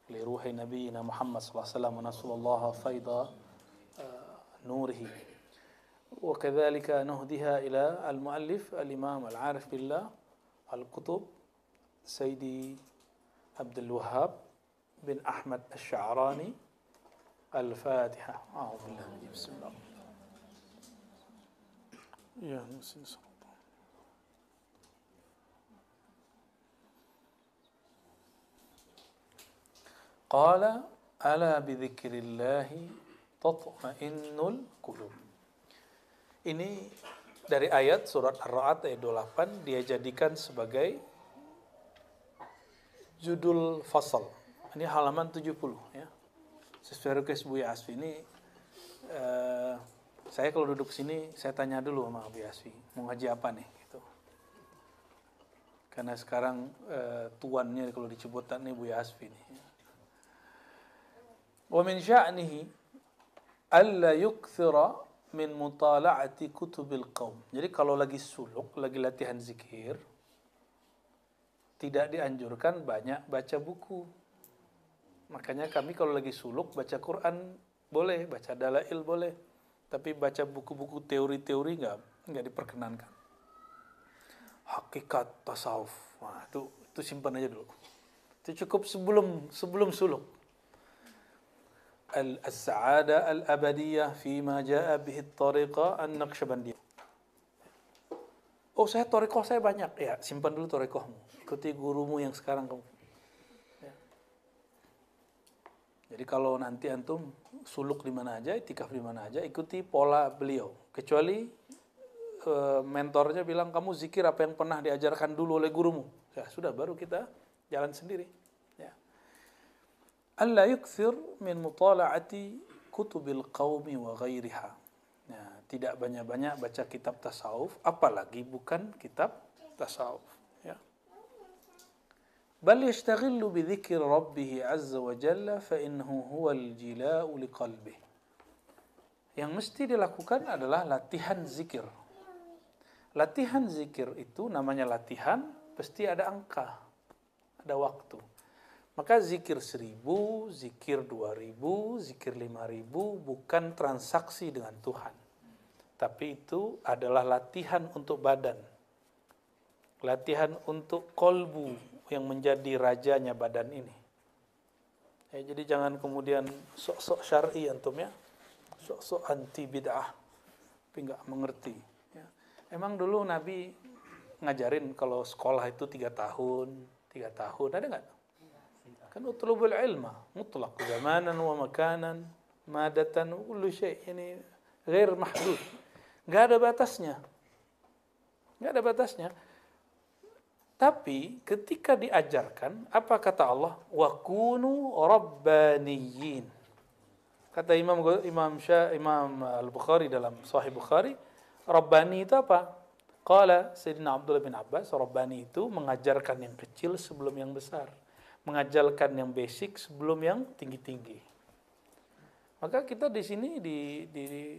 لروح نبينا محمد صلى الله عليه وسلم ونسأل الله فيض نوره. وكذلك نهديها إلى المؤلف الإمام العارف بالله القطب سيدي عبد الوهاب بن أحمد الشعراني. الفاتحة. أعوذ بالله من بسم الله. يا نسي. Qala ala bidzikrillahi tatma'innul qulub. Ini dari ayat surat Ar-Ra'd ayat 28 dia jadikan sebagai judul fasal. Ini halaman 70 ya. Sesuai request Buya Asfi ini saya kalau duduk sini saya tanya dulu sama Buya Asfi mau ngaji apa nih gitu. Karena sekarang tuannya kalau dicebutan nih Buya Asfi nih. Wa min sya'nihi alla yukthira min mutala'ati kutubil qaum. Jadi kalau lagi suluk, lagi latihan zikir, tidak dianjurkan banyak baca buku. Makanya kami kalau lagi suluk baca Quran boleh, baca dalail boleh, tapi baca buku-buku teori-teori enggak diperkenankan. Hakikat tasawuf. Wah, itu simpan aja dulu. Itu cukup sebelum suluk. Al-Sa'ada Al-Abadiyah Fima Ja'a Bihi Tariqah An-Naqsyabandiyah. Oh, tariqah saya banyak. Ya, simpan dulu tariqahmu. Ikuti gurumu yang sekarang kamu. Ya. Jadi kalau nanti antum suluk di mana aja, itikaf di mana aja, ikuti pola beliau. Kecuali mentornya bilang kamu zikir apa yang pernah diajarkan dulu oleh gurumu. Ya, sudah baru kita jalan sendiri. Ya. Alla yukthir min mutala'ati kutubil qaumi wa ghairiha. Nah, tidak banyak-banyak baca kitab tasawuf, apalagi bukan kitab tasawuf. Ya. Bal yashtaghillu bi dzikri rabbih azza wa jalla fa innahu huwal jila'u liqalbih. Yang mesti dilakukan adalah latihan zikir. Latihan zikir itu namanya latihan, pasti ada angka, ada waktu. Maka zikir 1000, zikir 2000, zikir 5000 bukan transaksi dengan Tuhan. Tapi itu adalah latihan untuk badan. Latihan untuk kolbu yang menjadi rajanya badan ini. Ya, jadi jangan kemudian sok-sok syar'i antum ya. Sok-sok anti bid'ah. Tapi enggak mengerti. Ya. Emang dulu Nabi ngajarin kalau sekolah itu 3 tahun, ada enggak? Kan utlubul ilma mutlaq zamanan wa makanan madatan kullu syai' ini ghair mahdud. Enggak ada batasnya. Tapi ketika diajarkan, apa kata Allah? Wa kunu rabbaniyin. Kata Imam Al-Bukhari dalam Sahih Bukhari, rabbani itu apa? Qala Sayyidina Abdullah bin Abbas, rabbani itu mengajarkan yang kecil sebelum yang besar. Mengajarkan yang basic sebelum yang tinggi-tinggi. Maka kita di sini di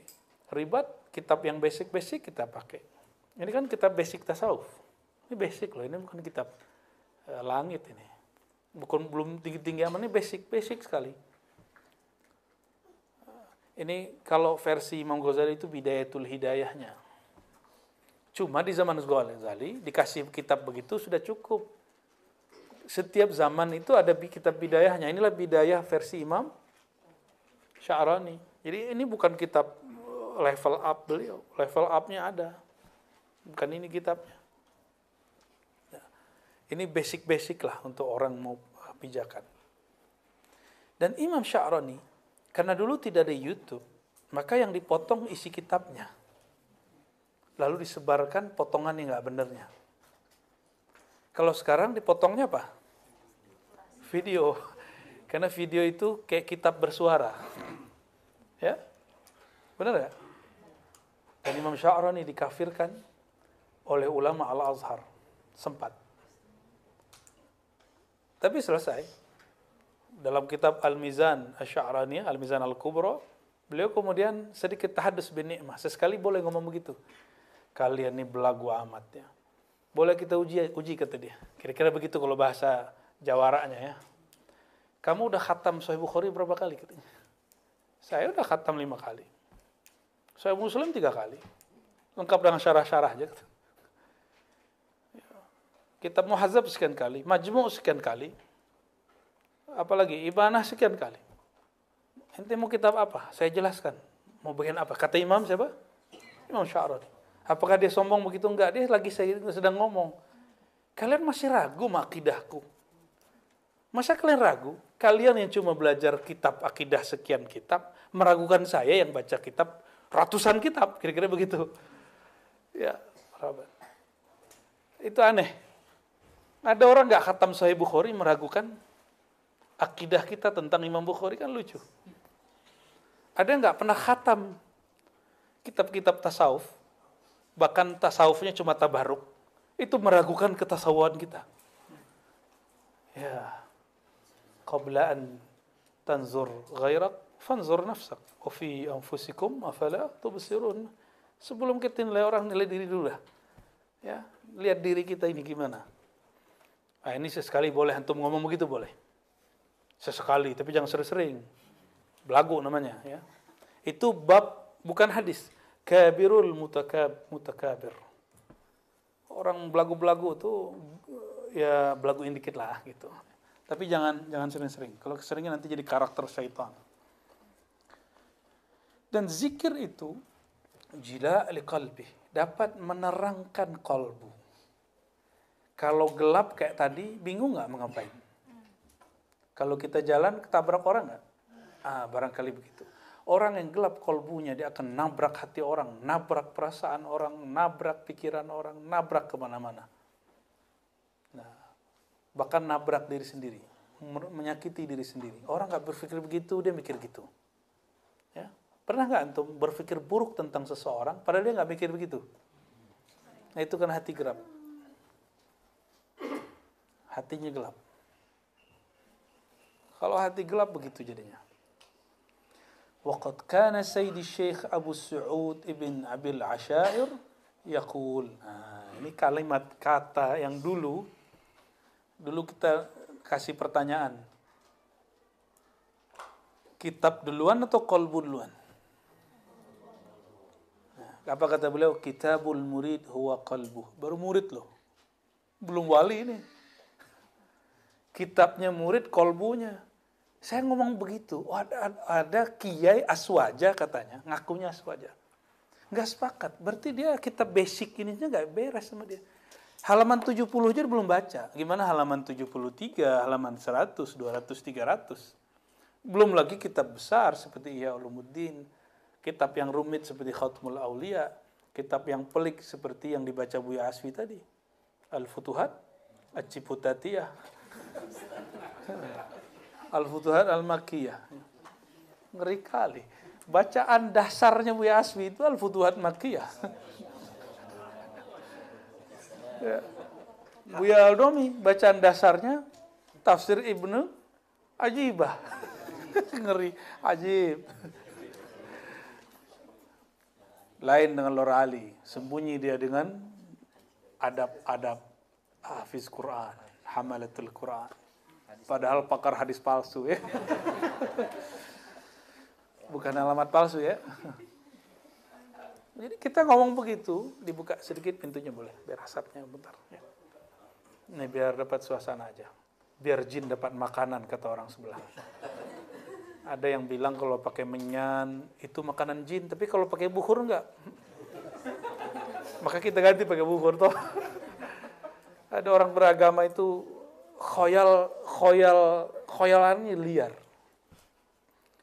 ribat kitab yang basic-basic kita pakai. Ini kan kitab basic tasawuf. Ini basic loh, ini bukan kitab langit ini. Belum tinggi-tinggi amat, ini basic sekali. Ini kalau versi Imam Ghazali itu Bidayatul Hidayahnya. Cuma di zaman Ghazali dikasih kitab begitu sudah cukup. Setiap zaman itu ada kitab bidayahnya. Inilah bidayah versi Imam Sya'rani. Jadi ini bukan kitab level up beliau. Level up-nya ada. Bukan ini kitabnya. Ya. Ini basic-basic lah untuk orang mau pijakan. Dan Imam Sya'rani, karena dulu tidak ada YouTube, maka yang dipotong isi kitabnya. Lalu disebarkan potongan yang nggak benernya. Kalau sekarang dipotongnya apa? Video. Karena video itu kayak kitab bersuara. Ya? Benar ya? Dan Imam Sya'rani dikafirkan oleh ulama Al-Azhar. Sempat. Tapi selesai. Dalam kitab Al-Mizan Asy-Sya'rani, Al-Mizan Al-Kubra, beliau kemudian sedikit tahadus bin ni'mah. Sesekali boleh ngomong begitu. Kalian ini belagu amat ya. Boleh kita uji kata dia. Kira-kira begitu kalau bahasa jawaranya ya. kamu udah khatam Sahih Bukhari berapa kali? Katanya. Saya udah khatam 5 kali. Sahih Muslim 3 kali. Lengkap dengan syarah-syarah aja. Kitab Muhadzab sekian kali, Majmu' sekian kali. Apalagi Ibanah sekian kali. Ente mau kitab apa? Saya jelaskan. Mau bikin apa? Kata Imam siapa? Imam Sya'rani. Apakah dia sombong begitu? Enggak, dia lagi sedang ngomong. Kalian masih ragu sama akidahku? Masa kalian ragu? Kalian yang cuma belajar kitab akidah sekian kitab, meragukan saya yang baca kitab ratusan kitab, kira-kira begitu. Ya, sahabat. Itu aneh. Ada orang nggak khatam Sahih Bukhari meragukan akidah kita tentang Imam Bukhari, kan lucu. Ada yang nggak pernah khatam kitab-kitab tasawuf, bahkan tasawufnya cuma tabaruk, itu meragukan ketasawuan kita. Ya, qabla an tanzur ghairak fanzur nafsak wa fi anfusikum afala tubsirun. Sebelum kita nilai orang, nilai diri dulu lah. Ya, lihat diri kita ini gimana. Nah, ini sesekali boleh antum ngomong begitu, boleh. Sesekali, tapi jangan sering-sering. Belagu namanya, ya. Itu bab, bukan hadis. Kabirul mutakabir. Orang belagu-belagu tuh ya belaguin dikit lah gitu. Tapi jangan sering-sering. Kalau keseringan nanti jadi karakter syaitan. Dan zikir itu jila' liqalbi, dapat menerangkan kalbu. Kalau gelap kayak tadi, bingung nggak mau ngapain? Kalau kita jalan, ketabrak orang nggak? Barangkali begitu. Orang yang gelap kalbunya, dia akan nabrak hati orang, nabrak perasaan orang, nabrak pikiran orang, nabrak kemana-mana. Nah, bahkan nabrak diri sendiri, menyakiti diri sendiri. Orang nggak berpikir begitu, dia mikir gitu. Ya, pernah nggak antum berpikir buruk tentang seseorang, padahal dia nggak mikir begitu? Nah, itu kan hati gelap. Hatinya gelap. Kalau hati gelap begitu jadinya. Waqad kana Sayyidi Syekh Abu Su'ud Ibn Abil Asyair yaqul. Ini kalimat kata yang dulu kita kasih pertanyaan. Kitab duluan atau qalbu duluan? Apa kata beliau? Kitabul murid huwa qalbuh. Baru murid loh. Belum wali ini. Kitabnya murid, kolbunya. Saya ngomong begitu. Ada kiai aswaja katanya, ngakunya aswaja. Nggak sepakat. Berarti dia kitab basic ini nggak beres sama dia. Halaman 70 aja belum baca. Gimana halaman 73, halaman 100, 200, 300. Belum lagi kitab besar seperti Ihya Ulumuddin, kitab yang rumit seperti Khatmul Aulia, kitab yang pelik seperti yang dibaca Buya Asfi tadi. Al-Futuhat, Al-Ciputatiyah. Al-Futuhat Al-Makkiyah. Ngeri kali. Bacaan dasarnya Buya Asfi itu Al-Futuhat Makkiyah. Ya. Buya Al-Domi, bacaan dasarnya Tafsir Ibnu Ajibah. Ngeri, ajib. Lain dengan Lor Ali, sembunyi dia dengan adab-adab hafiz Quran, hamalatul Quran. Padahal pakar hadis palsu ya. Bukan alamat palsu ya. Jadi kita ngomong begitu, dibuka sedikit pintunya boleh, biar asapnya bentar ya. Ini biar dapat suasana aja. Biar jin dapat makanan, kata orang sebelah. Ada yang bilang kalau pakai menyan itu makanan jin, tapi kalau pakai bukhur enggak. Maka kita ganti pakai bukhur toh. Ada orang beragama itu khoyalannya liar.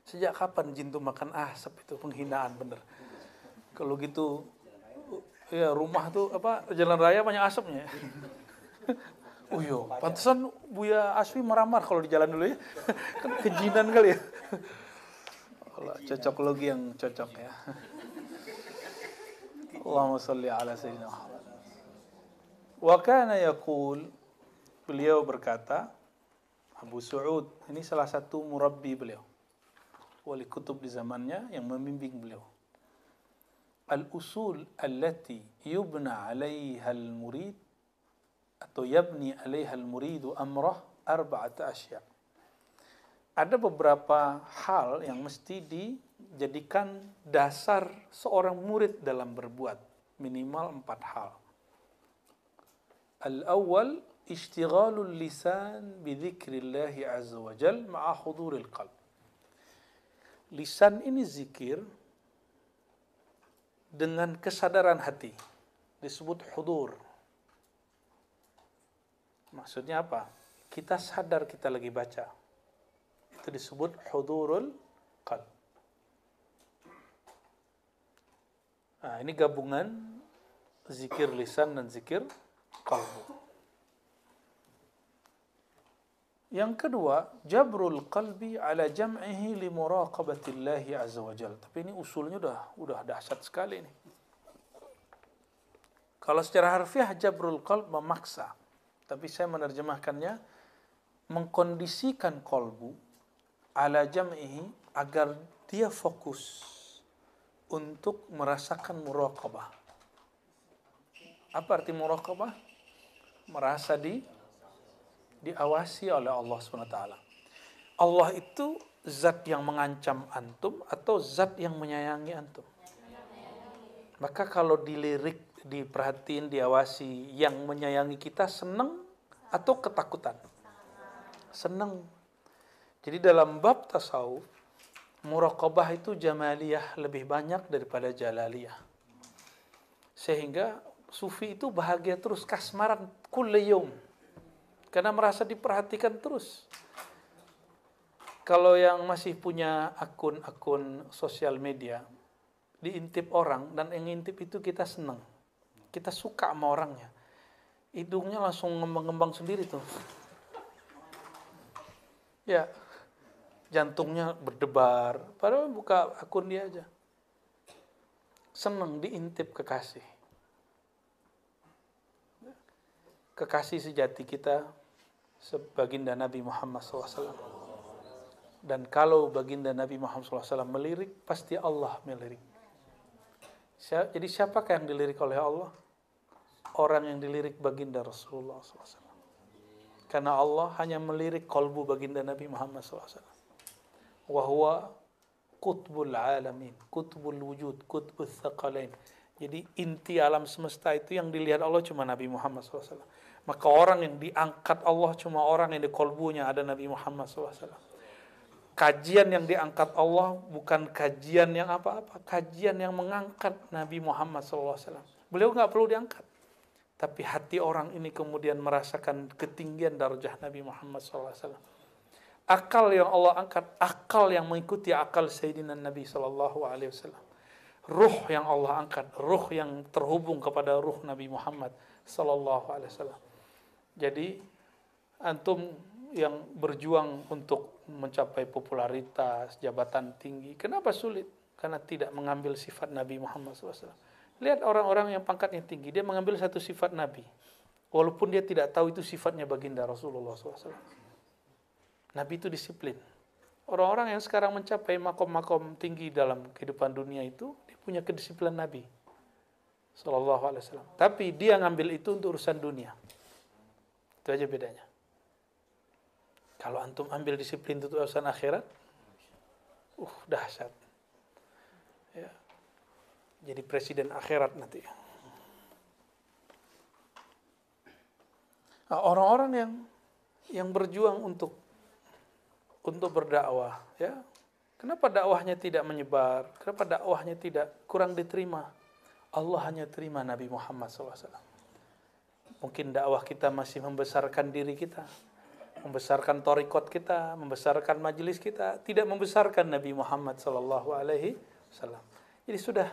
Sejak kapan jin tuh makan asap? Itu penghinaan bener. Kalau gitu ya rumah tuh jalan raya banyak asapnya. Oh iya, pantesan Buya Asfi meramar kalau di jalan dulu ya. Kan kejinan kali ya. Allah, cocok logi yang cocok ya. Allahumma shalli ala sayyidina Muhammad. Wa kana yaqul, beliau berkata, Abu Su'ud, ini salah satu murabbi beliau. Wali kutub di zamannya yang membimbing beliau. Al-usul allati yubna 'alaiha al-murid atau yabni 'alaiha al-muridu amrah arba'ata asya'. ada beberapa hal yang mesti dijadikan dasar seorang murid dalam berbuat. Minimal 4 hal. Al-awwal, ishtighalul lisan bidzikrillahi azza wa jal ma'a huduril qalb. Lisan ini zikir dengan kesadaran hati. Disebut hudur. Maksudnya apa? Kita sadar kita lagi baca. Itu disebut hudurul qalb. Nah, ini gabungan zikir lisan dan zikir qalbu. Yang kedua, jabrul qalbi ala jam'ihi li muraqabatillahi azza wa jalla. Tapi ini usulnya udah dahsyat sekali nih. Kalau secara harfiah jabrul qalb memaksa, tapi saya menerjemahkannya mengkondisikan qalbu ala jam'ihi agar dia fokus untuk merasakan muraqabah. Apa arti muraqabah? Merasa diawasi oleh Allah SWT. Allah itu zat yang mengancam antum atau zat yang menyayangi antum? Maka kalau dilirik, diperhatiin, diawasi, yang menyayangi kita senang atau ketakutan? Senang. Jadi dalam bab tasawuf, muraqabah itu jamaliyah lebih banyak daripada jalaliyah. Sehingga sufi itu bahagia terus, kasmaran kulli yaum. Karena merasa diperhatikan terus. Kalau yang masih punya akun-akun sosial media, diintip orang, dan yang ngintip itu kita senang. Kita suka sama orangnya. Hidungnya langsung ngembang-ngembang sendiri tuh. Ya, jantungnya berdebar. Padahal buka akun dia aja. Senang diintip kekasih. Kekasih sejati kita, baginda Nabi Muhammad SAW. Dan kalau baginda Nabi Muhammad SAW melirik, pasti Allah melirik. Jadi siapakah yang dilirik oleh Allah? Orang yang dilirik baginda Rasulullah SAW. Karena Allah hanya melirik kolbu baginda Nabi Muhammad SAW. Wahuwa qutbul alamin, qutbul wujud, qutbul thaqalain. Jadi inti alam semesta itu yang dilihat Allah cuma Nabi Muhammad SAW. Maka orang yang diangkat Allah cuma orang yang di kolbunya ada Nabi Muhammad SAW. Kajian yang diangkat Allah bukan kajian yang apa-apa. Kajian yang mengangkat Nabi Muhammad SAW. Beliau nggak perlu diangkat. Tapi hati orang ini kemudian merasakan ketinggian darjah Nabi Muhammad SAW. Akal yang Allah angkat, akal yang mengikuti akal Sayyidina Nabi SAW. Ruh yang Allah angkat, ruh yang terhubung kepada ruh Nabi Muhammad SAW. Jadi antum yang berjuang untuk mencapai popularitas, jabatan tinggi, kenapa sulit? Karena tidak mengambil sifat Nabi Muhammad SAW. Lihat orang-orang yang pangkatnya tinggi, dia mengambil satu sifat Nabi, walaupun dia tidak tahu itu sifatnya baginda Rasulullah SAW. Nabi itu disiplin. Orang-orang yang sekarang mencapai makom-makom tinggi dalam kehidupan dunia itu, dia punya kedisiplinan Nabi SAW. Tapi dia ngambil itu untuk urusan dunia. Itu aja bedanya. Kalau antum ambil disiplin untuk urusan akhirat, dahsyat. Ya. Jadi presiden akhirat nanti. Nah, orang-orang yang berjuang untuk berdakwah, ya. Kenapa dakwahnya tidak menyebar? Kenapa dakwahnya tidak kurang diterima? Allah hanya terima Nabi Muhammad SAW. Mungkin dakwah kita masih membesarkan diri kita, membesarkan thariqat kita, membesarkan majelis kita, tidak membesarkan Nabi Muhammad SAW. Jadi sudah,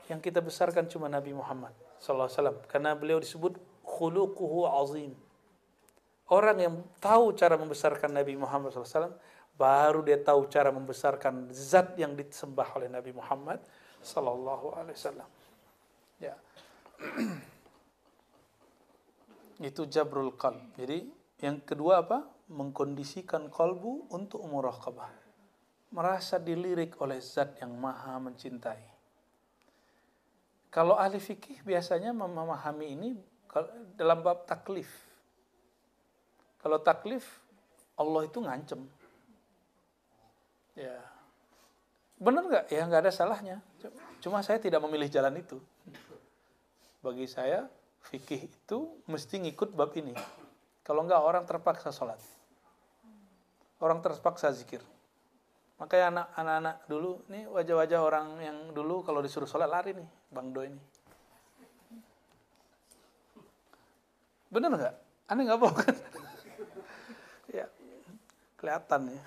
yang kita besarkan cuma Nabi Muhammad SAW. Karena beliau disebut khuluquhu azim. Orang yang tahu cara membesarkan Nabi Muhammad SAW, baru dia tahu cara membesarkan zat yang disembah oleh Nabi Muhammad SAW. Ya. Itu jabrul qalb. Jadi yang kedua apa? Mengkondisikan kalbu untuk muraqabah. Merasa dilirik oleh zat yang maha mencintai. Kalau ahli fikih biasanya memahami ini dalam bab taklif. Kalau taklif, Allah itu ngancem. Ya, benar nggak? Ya nggak ada salahnya. Cuma saya tidak memilih jalan itu. Bagi saya, fikih itu mesti ngikut bab ini. Kalau nggak, orang terpaksa sholat. Orang terpaksa zikir. Makanya anak-anak dulu, ini wajah-wajah orang yang dulu kalau disuruh sholat lari nih, Bang Do ini. Bener nggak? Aneh nggak bohong kan? Ya, kelihatan ya.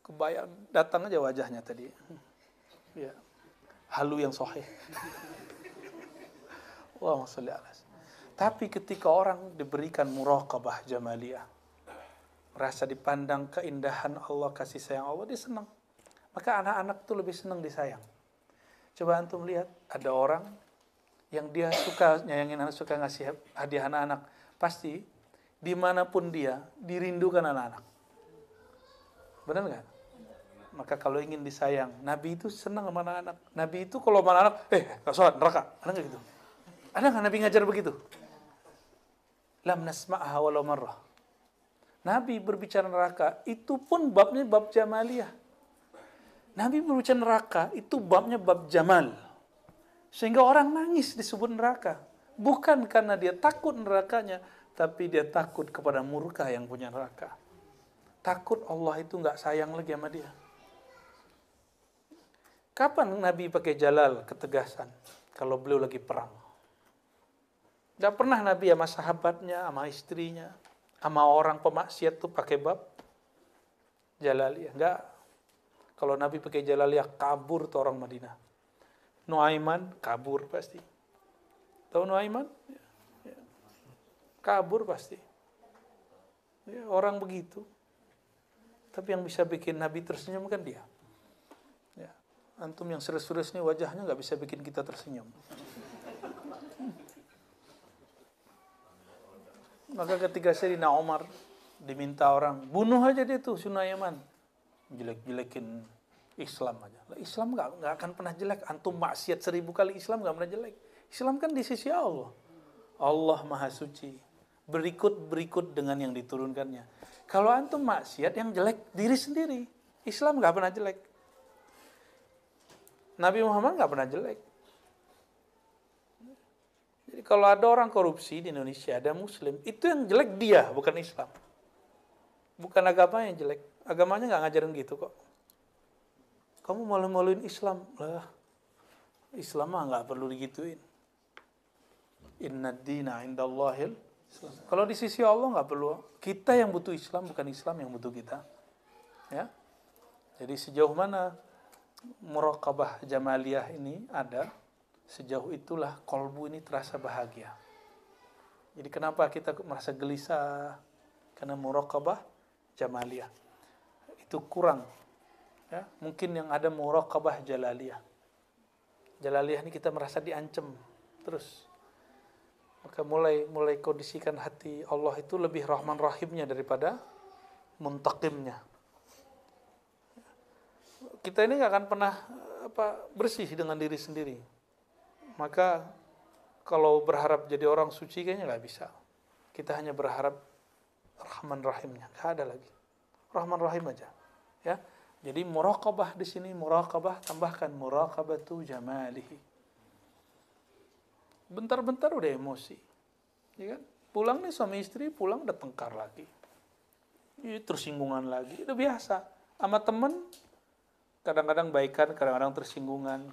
Kebayang, datang aja wajahnya tadi. Ya, halu yang sahih. Allahumma sholli ala. Tapi ketika orang diberikan muraqabah jamaliyah, merasa dipandang keindahan Allah, kasih sayang Allah, dia senang. Maka anak-anak tuh lebih senang disayang. Coba antum lihat, ada orang yang dia suka nyayangin anak, suka ngasih hadiah anak-anak, pasti dimanapun dia dirindukan anak-anak. Benar nggak? Maka kalau ingin disayang, Nabi itu senang sama anak-anak. Nabi itu kalau sama anak, nggak sholat neraka, ada nggak gitu? Ada nggak Nabi ngajar begitu? Lam nasma'ha walau marrah. Nabi berbicara neraka, itu pun babnya bab jamaliyah. Nabi berbicara neraka, itu babnya bab jamal. Sehingga orang nangis disebut neraka. Bukan karena dia takut nerakanya, tapi dia takut kepada murka yang punya neraka. Takut Allah itu nggak sayang lagi sama dia. Kapan Nabi pakai jalal, ketegasan? Kalau beliau lagi perang. Nggak pernah Nabi sama sahabatnya, sama istrinya, sama orang pemaksiat tuh pakai bab jalaliyah. Enggak. Kalau Nabi pakai jalaliyah, kabur tuh orang Madinah. Nuaiman kabur pasti. Tahu Nuaiman? Ya. Kabur pasti. Ya, orang begitu. Tapi yang bisa bikin Nabi tersenyum kan dia. Ya. Antum yang serius-serius nih wajahnya nggak bisa bikin kita tersenyum. Maka ketika Sayyidina Umar diminta orang, bunuh aja dia tuh Nuaiman. Jelek-jelekin Islam aja. Islam nggak akan pernah jelek. Antum maksiat 1000 kali, Islam nggak pernah jelek. Islam kan di sisi Allah. Allah Maha Suci. Berikut dengan yang diturunkannya. Kalau antum maksiat, yang jelek diri sendiri. Islam nggak pernah jelek. Nabi Muhammad nggak pernah jelek. Jadi kalau ada orang korupsi di Indonesia, ada Muslim, itu yang jelek dia, bukan Islam. Bukan agamanya yang jelek. Agamanya nggak ngajarin gitu kok. Kamu malu-maluin Islam. Lah, Islam mah nggak perlu digituin. Inna dina indallahil Islam. Kalau di sisi Allah nggak perlu. Kita yang butuh Islam, bukan Islam yang butuh kita. Ya. Jadi sejauh mana muraqabah jamaliyah ini ada, sejauh itulah kolbu ini terasa bahagia. Jadi kenapa kita merasa gelisah? Karena muraqabah jamaliyah itu kurang. Ya, mungkin yang ada muraqabah jalaliyah. Jalaliyah ini kita merasa diancam terus. Maka mulai kondisikan hati Allah itu lebih rahman rahimnya daripada muntaqimnya. Kita ini nggak akan pernah bersih dengan diri sendiri. Maka kalau berharap jadi orang suci kayaknya nggak bisa. Kita hanya berharap rahman rahimnya, nggak ada lagi. Rahman rahim aja, ya. Jadi muraqabah di sini, muraqabah tambahkan muraqabatu jamalihi. Bentar-bentar udah emosi, ya kan? Pulang nih suami istri, pulang udah tengkar lagi, tersinggungan lagi, udah biasa. Sama temen kadang-kadang baikan, kadang-kadang tersinggungan.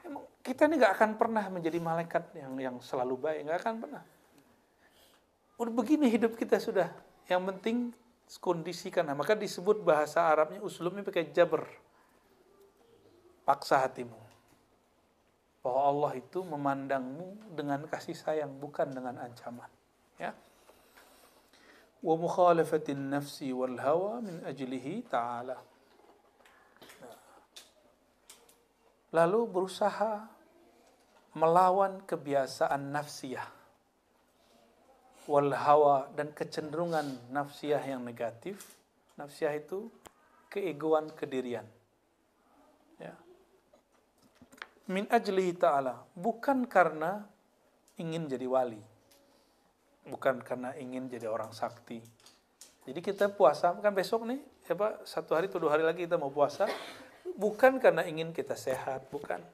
Emang kita ini nggak akan pernah menjadi malaikat yang selalu baik, nggak akan pernah. Udah begini hidup kita sudah. Yang penting kondisikan. Nah, maka disebut bahasa Arabnya uslubnya pakai jabr. Paksa hatimu. Bahwa Allah itu memandangmu dengan kasih sayang, bukan dengan ancaman. Ya. Wa mukhalafatin nafsi wal hawa min ajlihi ta'ala. Lalu berusaha melawan kebiasaan nafsiyah wal hawa dan kecenderungan nafsiyah yang negatif. Nafsiyah itu keegoan, kedirian. Ya. Min ajlihi ta'ala, bukan karena ingin jadi wali, bukan karena ingin jadi orang sakti, Jadi kita puasa, kan besok nih, satu hari atau 2 hari lagi kita mau puasa, bukan karena ingin kita sehat, bukan.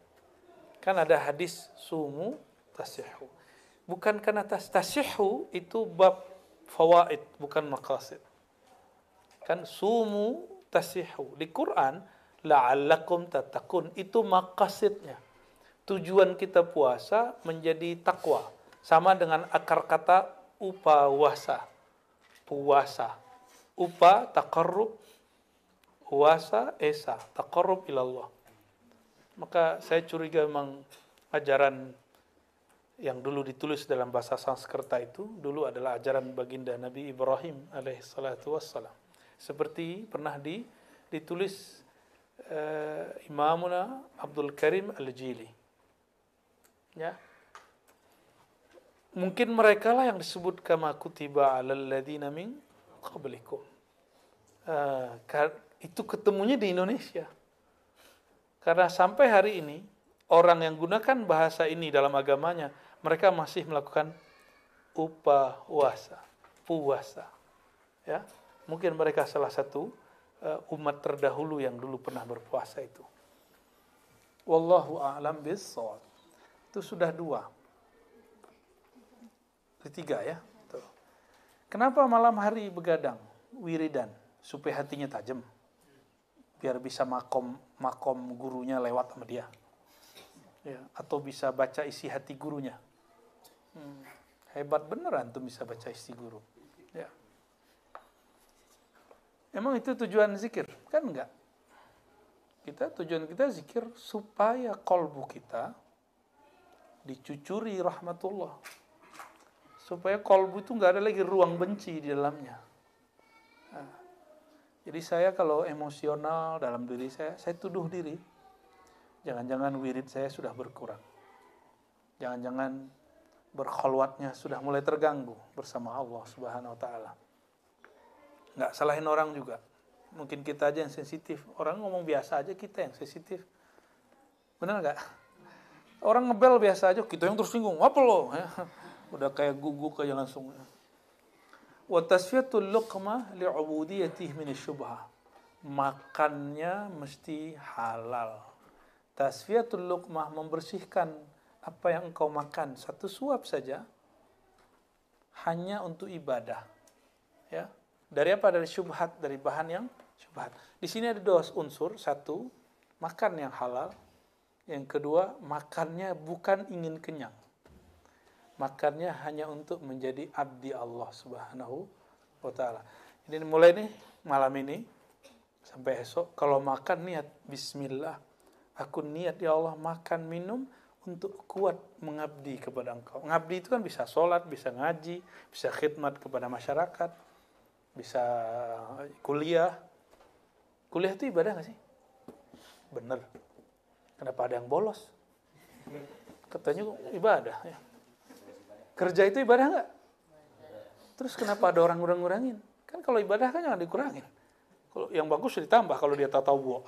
Kan ada hadis sumu tasihu. Bukan karena tasihu itu bab fawaid, bukan maqasid. Kan sumu tasihu. Di Quran, la'allakum tattaqun, itu maqasidnya. Tujuan kita puasa menjadi takwa. Sama dengan akar kata upawasa. Puasa. Upa, taqarrub, puasa, esa, taqarrub ilallah. Maka saya curiga memang ajaran yang dulu ditulis dalam bahasa Sanskerta itu dulu adalah ajaran baginda Nabi Ibrahim alaihissalatu wassalam. Seperti pernah ditulis Imamuna Abdul Karim Al-Jili. Ya. Mungkin mereka lah yang disebut kama kutiba 'alal ladzina min qablikum. Itu ketemunya di Indonesia. Karena sampai hari ini orang yang gunakan bahasa ini dalam agamanya, mereka masih melakukan upawasa, puasa. Ya, mungkin mereka salah satu umat terdahulu yang dulu pernah berpuasa itu. Wallahu a'lam bis-shawab. Itu sudah 2. 3 ya. Tuh. Kenapa malam hari begadang, wiridan, supaya hatinya tajam, biar bisa makom gurunya lewat sama dia, ya, atau bisa baca isi hati gurunya. Hebat beneran tuh bisa baca isi guru. Ya. Emang itu tujuan zikir? Kan enggak. Tujuan kita zikir supaya kolbu kita dicucuri rahmatullah. Supaya kolbu itu nggak ada lagi ruang benci di dalamnya. Nah, jadi saya kalau emosional dalam diri saya tuduh diri. Jangan-jangan wirid saya sudah berkurang. Jangan-jangan berkholwatnya sudah mulai terganggu bersama Allah Subhanahu Wa Taala. Nggak salahin orang juga. Mungkin kita aja yang sensitif. Orang ngomong biasa aja, kita yang sensitif. Benar nggak? Orang ngebel biasa aja, kita yang tersinggung. Apa lo? Udah kayak guguk aja langsung. Wa tasfiyatul luqmah li'ubudiyatihi min syubhah. Makannya mesti halal. Tasfiyatul luqmah, membersihkan apa yang engkau makan, satu suap saja hanya untuk ibadah. Ya. Dari apa? Dari syubhat, dari bahan yang syubhat. Di sini ada 2 unsur. 1, makan yang halal. Yang kedua, makannya bukan ingin kenyang. Makannya hanya untuk menjadi abdi Allah Subhanahu wa Ta'ala. Ini mulai nih malam ini sampai esok, kalau makan niat bismillah, aku niat ya Allah makan minum untuk kuat mengabdi kepada Engkau. Mengabdi itu kan bisa sholat, bisa ngaji, bisa khidmat kepada masyarakat, bisa kuliah. Kuliah itu ibadah nggak sih? Bener. Kenapa ada yang bolos? Katanya ibadah ya. Kerja itu ibadah nggak? Terus kenapa ada orang ngurang-ngurangin? Kan kalau ibadah kan jangan dikurangin. Kalau yang bagus ditambah kalau dia tatawwu.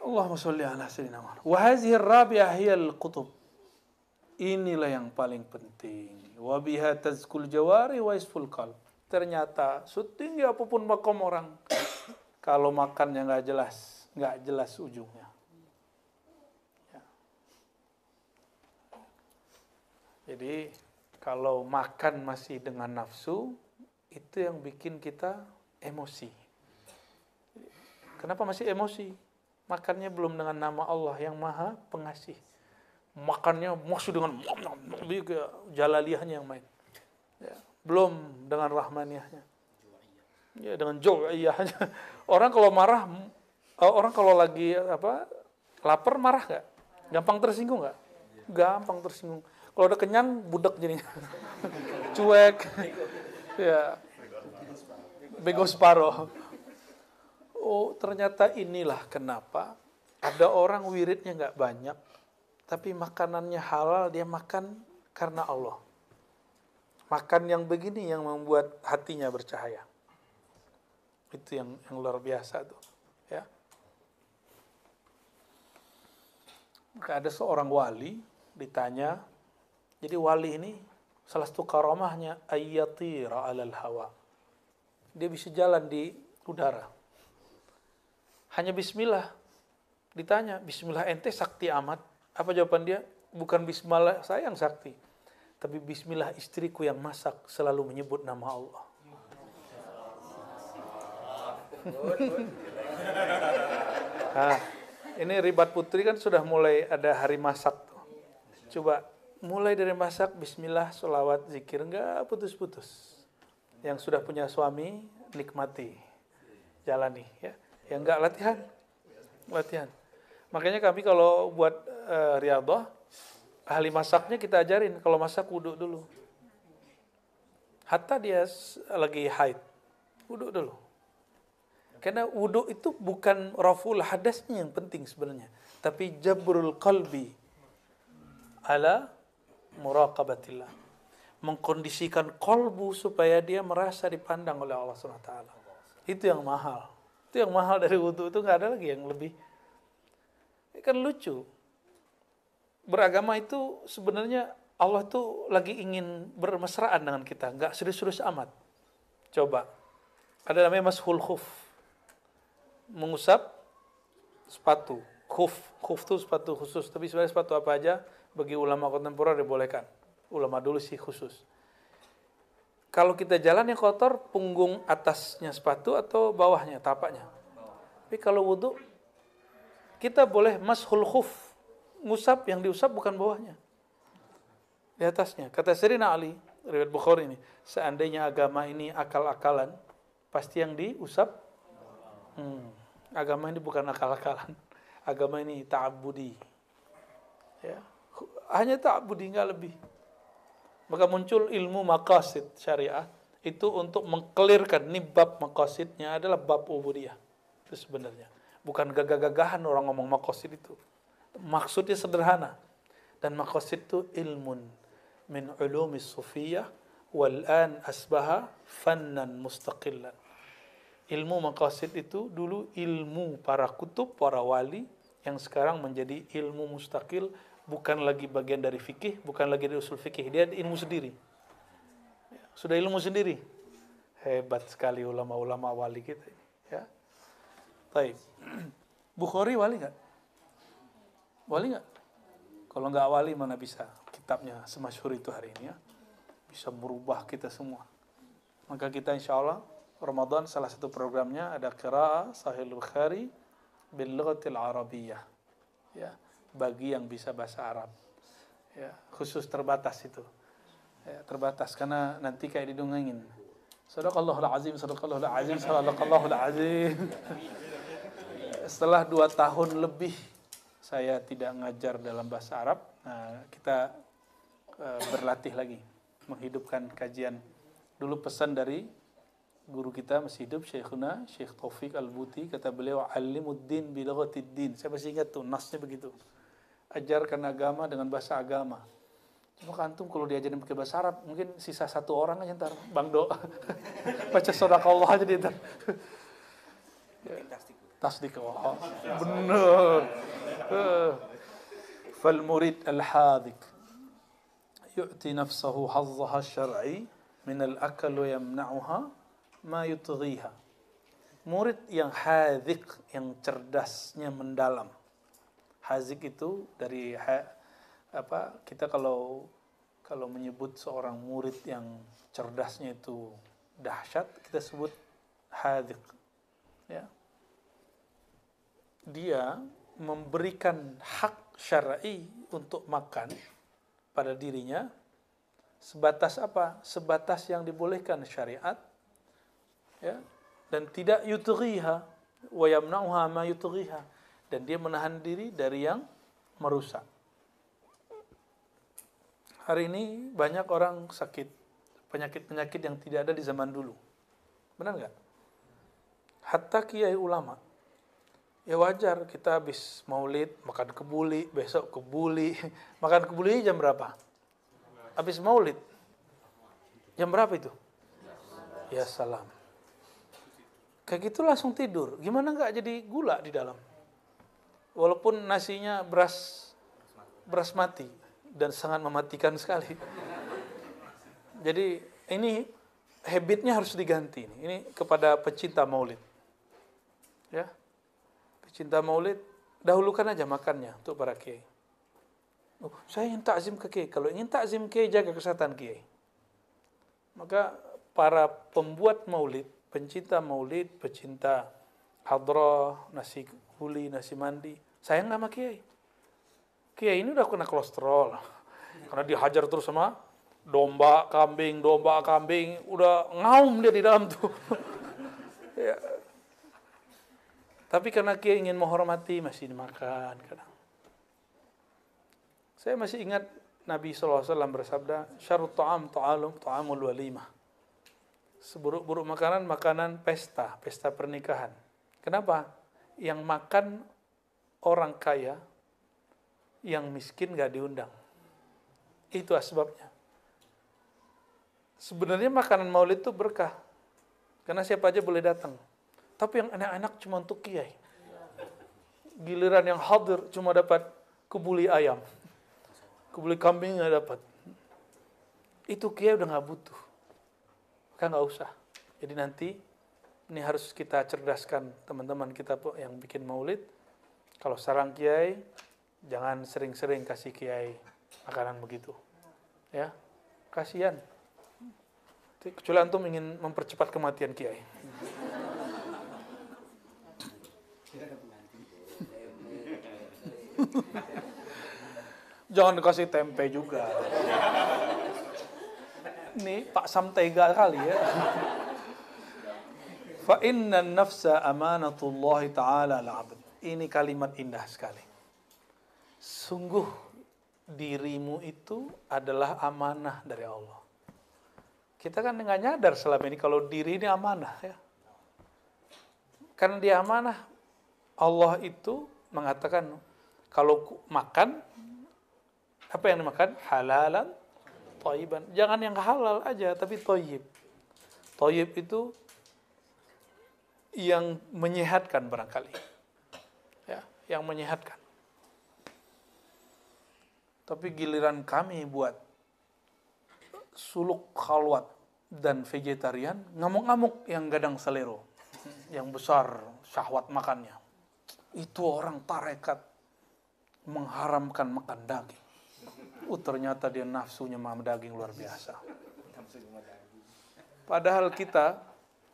Allahumma sholli ala sayyidina Muhammad. Wa hadhihi ar-rabi'ah hiya al-qutub. Inilah yang paling penting. Wa biha tazkul jawari wa isful qalb. Ternyata setinggi apapun makom orang, kalau makannya nggak jelas ujungnya. Jadi kalau makan masih dengan nafsu, itu yang bikin kita emosi. Kenapa masih emosi? Makannya belum dengan nama Allah yang Maha Pengasih. Makannya masih dengan jalaliyahnya yang main. Ya, belum dengan rahmaniyahnya. Ya, dengan jau'iyahnya. Orang kalau marah, orang kalau lagi lapar marah nggak? Gampang tersinggung nggak? Gampang tersinggung. Kalau udah kenyang, budak jadinya. Cuek. Ya. Bego separoh. Oh, ternyata inilah kenapa ada orang wiridnya nggak banyak, tapi makanannya halal, dia makan karena Allah. Makan yang begini yang membuat hatinya bercahaya. Itu yang luar biasa tuh. Ya. Maka ada seorang wali ditanya, jadi wali ini salah satu karamahnya ayyatira alal hawa. dia bisa jalan di udara. Hanya bismillah. Ditanya, bismillah ente sakti amat? Apa jawaban dia? Bukan bismillah saya yang sakti, tapi bismillah istriku yang masak selalu menyebut nama Allah. Nah, ini Ribat Putri kan sudah mulai ada hari masak tuh. Coba mulai dari masak, bismillah, sholawat, zikir, enggak putus-putus. Yang sudah punya suami, nikmati, jalani, ya. Yang enggak, latihan. Makanya kami kalau buat riyadhah, ahli masaknya kita ajarin, kalau masak wudhu dulu. Hatta dia lagi haid, wudhu dulu. Karena wudhu itu bukan raful hadasnya yang penting sebenarnya, tapi jabrul qalbi ala muraqabatillah. Mengkondisikan kolbu supaya dia merasa dipandang oleh Allah SWT. Itu yang mahal. Itu yang mahal dari wudhu, itu nggak ada lagi yang lebih. Kan lucu. Beragama itu sebenarnya Allah tuh lagi ingin bermesraan dengan kita, nggak serius-serius amat. Coba, ada namanya mashul khuf, mengusap sepatu. Khuf itu sepatu khusus, tapi sebenarnya sepatu apa aja bagi ulama kontemporer dibolehkan. Ulama dulu sih khusus. Kalau kita jalan yang kotor, punggung atasnya sepatu atau bawahnya, tapaknya. Tapi kalau wudu, kita boleh mashul khuf, ngusap, yang diusap bukan bawahnya, di atasnya. Kata Sayyidina Ali, riwayat Bukhari ini, seandainya agama ini akal-akalan, pasti yang diusap. Agama ini bukan akal-akalan. Agama ini ta'abudi. Ya. Hanya ta'abudi, enggak lebih. Maka muncul ilmu maqasid syariah, itu untuk mengkelirkan, nih bab maqasidnya adalah bab ubudiyah. Itu sebenarnya. Bukan gagah-gagahan orang ngomong maqasid itu. Maksudnya sederhana. Dan maqasid itu ilmun min ulumis sufiyah wal an asbaha fannan mustaqillan. Ilmu maqasid itu dulu ilmu para kutub, para wali, yang sekarang menjadi ilmu mustaqil, bukan lagi bagian dari fikih, bukan lagi dari usul fikih, dia ilmu sendiri. Sudah ilmu sendiri. Hebat sekali ulama-ulama wali kita. Ya. Baik. Bukhari wali nggak? Wali nggak? Kalau nggak wali mana bisa kitabnya semasyhur itu hari ini, ya. Bisa merubah kita semua. Maka kita insya Allah Ramadan salah satu programnya ada qiraah Sahih Bukhari bil lughatil arabiyyah. Ya, bagi yang bisa bahasa Arab. Ya, khusus terbatas itu. Ya, terbatas karena nanti kayak didongengin. Shadaqallahul azim, shadaqallahul azim, shadaqallahul azim. Setelah 2 tahun lebih saya tidak ngajar dalam bahasa Arab, nah, kita berlatih lagi menghidupkan kajian. Dulu pesan dari guru kita masih hidup, Syekhuna Syekh Taufik Al-Buti, kata beliau, alimuddin bilaghatid-din. Saya masih ingat tuh nasnya begitu. Ajarkan agama dengan bahasa agama. Cuma kantum kalau diajarin pakai bahasa Arab, mungkin sisa 1 orang aja ntar, Bang Do. Baca shadaqallah aja dia ntar. Tasdik. Oh, benar. Fal murid al-hadik yu'ti nafsahu hazzaha syar'i min al-akal wa yamna'uha ma yutghiha. Murid yang hadik, yang cerdasnya mendalam. Hazik itu dari kita kalau menyebut seorang murid yang cerdasnya itu dahsyat, kita sebut hadik. Ya. Dia memberikan hak syar'i untuk makan pada dirinya sebatas apa? Sebatas yang dibolehkan syariat, ya, dan tidak yutghiha wa yamna'uha ma yutghiha, dan dia menahan diri dari yang merusak. Hari ini banyak orang sakit penyakit-penyakit yang tidak ada di zaman dulu. Benar nggak? Hatta kiai ulama. Ya wajar, kita habis maulid, makan kebuli, besok kebuli. Makan kebuli jam berapa? Habis maulid. Jam berapa itu? Ya salam. Kayak gitu langsung tidur. Gimana nggak jadi gula di dalam? Walaupun nasinya beras mati dan sangat mematikan sekali. Jadi ini habitnya harus diganti. Ini kepada pecinta maulid. Ya, pecinta maulid, dahulukan aja makannya untuk para kiai. Oh, saya ingin takzim ke kiai. Kalau ingin takzim kiai, jaga kesehatan kiai. Maka para pembuat maulid, pencinta maulid, pecinta hadrah, nasi kuli, nasi mandi, sayang sama kiai. Kiai ini udah kena kolesterol. Karena dihajar terus sama domba, kambing, udah ngaum dia di dalam tuh. Ya. Tapi karena kiai ingin menghormati, masih dimakan kadang. Saya masih ingat Nabi SAW bersabda, syarut ta'am ta'amul walimah. Seburuk-buruk makanan, makanan pesta pernikahan. Kenapa? Yang makan orang kaya, yang miskin gak diundang. Itu asbabnya. Sebenarnya makanan maulid itu berkah. Karena siapa aja boleh datang. Tapi yang enak-enak cuma untuk kiai. Giliran yang hadir cuma dapat kebuli ayam. Kebuli kambing gak dapat. Itu kiai udah gak butuh. Maka gak usah. Jadi nanti ini harus kita cerdaskan teman-teman kita yang bikin maulid. Kalau sarang kiai, jangan sering-sering kasih kiai makanan begitu. Ya, kasihan. Kecuali antum ingin mempercepat kematian kiai. Jangan dikasih tempe juga. Ini Pak Sam tega kali ya. Fa inna nafsa amanatullah ta'ala al-'abd. Ini kalimat indah sekali. Sungguh dirimu itu adalah amanah dari Allah. Kita kan nggak nyadar selama ini kalau diri ini amanah ya. Karena dia amanah, Allah itu mengatakan kalau makan, apa yang dimakan? Halalan, thayyiban. Jangan yang halal aja, tapi thayyib. Thayyib itu yang menyehatkan barangkali. Ya, yang menyehatkan. Tapi giliran kami buat suluk khalwat dan vegetarian, ngamuk-ngamuk yang gadang selero, yang besar syahwat makannya. Itu orang tarekat mengharamkan makan daging. Ternyata dia nafsunya makan daging luar biasa. Padahal kita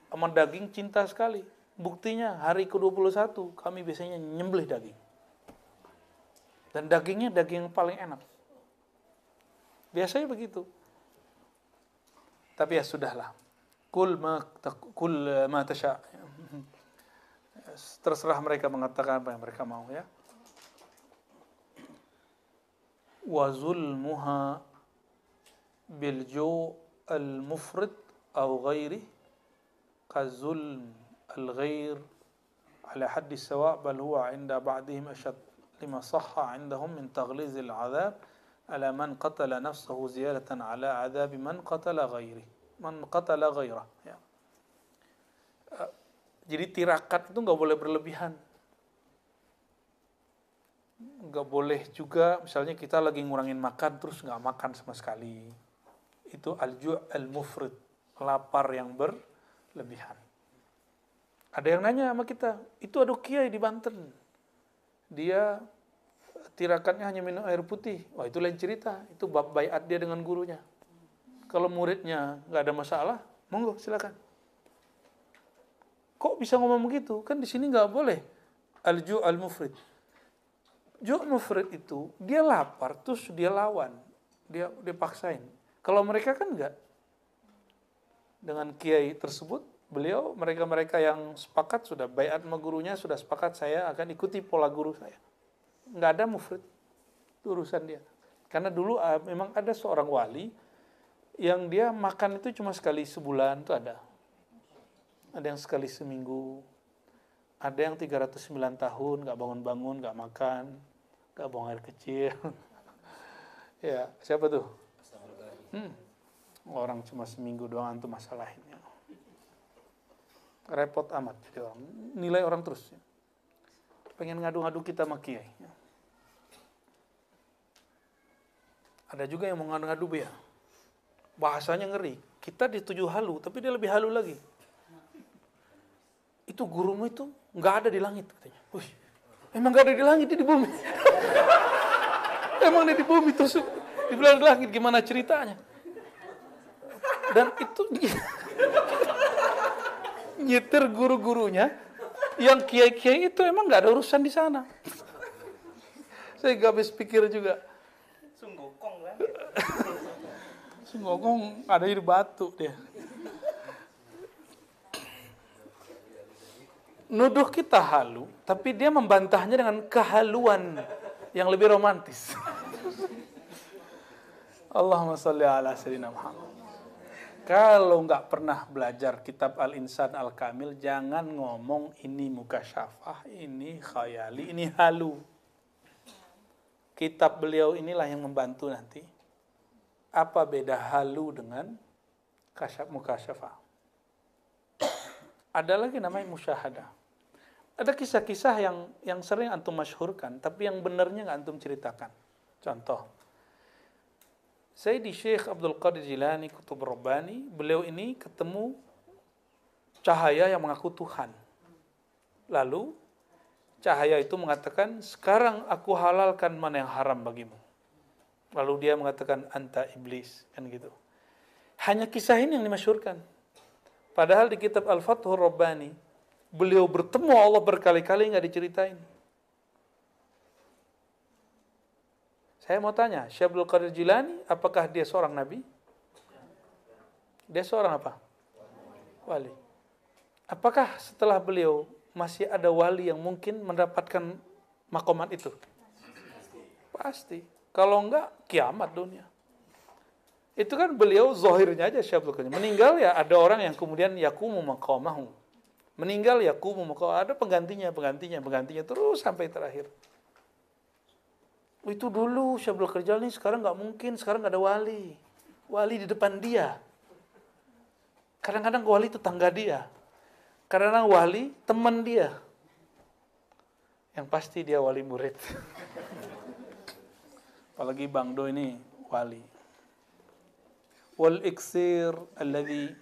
sama daging cinta sekali. Buktinya hari ke-21 kami biasanya nyembelih daging. Dan dagingnya daging yang paling enak. Biasanya begitu. Tapi ya sudahlah. Kul ma tasha. Terserah mereka mengatakan apa yang mereka mau ya. Wa zulmuha bil ju' al mufrid atau ghairi ka zulm al ghair ala hadd sawa' bal huwa 'inda ba'dihim ashad lima sahha 'indahum min taghliz al 'adab ala man qatala nafsahu ziyadatan ala 'adab man qatala ghairah ya. Jadi tirakat itu nggak boleh berlebihan. Nggak boleh juga misalnya kita lagi ngurangin makan terus nggak makan sama sekali. Itu al-ju' al-mufrid, lapar yang berlebihan. Ada yang nanya sama kita, itu ada kiai di Banten. Dia tirakatnya hanya minum air putih. Wah itu lain cerita, itu bab baiat dia dengan gurunya. Kalau muridnya nggak ada masalah, monggo silakan. Kok bisa ngomong begitu? Kan di sini nggak boleh. Al-ju' al-mufrid. Ju' mufrid itu dia lapar terus dia lawan, dia paksain. Kalau mereka kan enggak. Dengan kiai tersebut, mereka yang sepakat sudah baiat sama gurunya, sudah sepakat saya akan ikuti pola guru saya. Enggak ada mufrid. Itu urusan dia. Karena dulu memang ada seorang wali yang dia makan itu cuma sekali sebulan itu ada. Ada yang sekali seminggu. Ada yang 309 tahun enggak bangun-bangun, enggak makan. Gak buang air kecil. Ya, siapa tuh? Orang cuma seminggu doang itu masalahnya. Repot amat jadi orang. Nilai orang terus. Pengen ngadu-ngadu kita sama kiai. Ada juga yang mau ngadu-ngadu ya. Bahasanya ngeri. kita di 7 halu, tapi dia lebih halu lagi. Itu gurumu itu nggak ada di langit katanya. Wih, emang nggak ada di langit, dia di bumi. Emang dia di bumi terus dibilang di langit, gimana ceritanya? Dan itu nyetir guru-gurunya yang kiai-kiai itu emang nggak ada urusan di sana. Saya gak habis pikir juga. Sunggokong kan? Sunggokong ada di batu dia. Nuduh kita halu, tapi dia membantahnya dengan kehaluan yang lebih romantis. Allahumma sholli ala sayyidina Muhammad. Kalau nggak pernah belajar kitab Al-Insan Al-Kamil, jangan ngomong ini mukasyafah, ini khayali, ini halu. Kitab beliau inilah yang membantu nanti. Apa beda halu dengan mukasyafah? Ada lagi namanya musyahadah. Ada kisah-kisah yang sering antum masyhurkan, tapi yang benarnya nggak antum ceritakan. Contoh, Sayyidi Syekh Abdul Qadir Jilani Qutb Rabbani, beliau ini ketemu cahaya yang mengaku Tuhan. Lalu cahaya itu mengatakan, sekarang aku halalkan mana yang haram bagimu. Lalu dia mengatakan, anta iblis, kan gitu. Hanya kisah ini yang dimasyhurkan. Padahal di kitab Al-Fathur Rabbani, beliau bertemu Allah berkali-kali nggak diceritain. Saya mau tanya, Syekh Abdul Qadir Jilani, apakah dia seorang nabi? Dia seorang apa? Wali. Apakah setelah beliau masih ada wali yang mungkin mendapatkan makomat itu? Pasti. Kalau enggak, kiamat dunia. Itu kan beliau zahirnya aja Syekh Abdul Qadir. Meninggal ya ada orang yang kemudian yakumu maqamahu. Meninggal yakumu maqamahu. Ada penggantinya terus sampai terakhir. Itu dulu Syekh Abdul Qadir ini, sekarang enggak mungkin, sekarang enggak ada wali. Wali di depan dia. Kadang-kadang wali tetangga dia. Karena wali teman dia. Yang pasti dia wali murid. Apalagi Bang Do ini wali. Wal iksir alladhi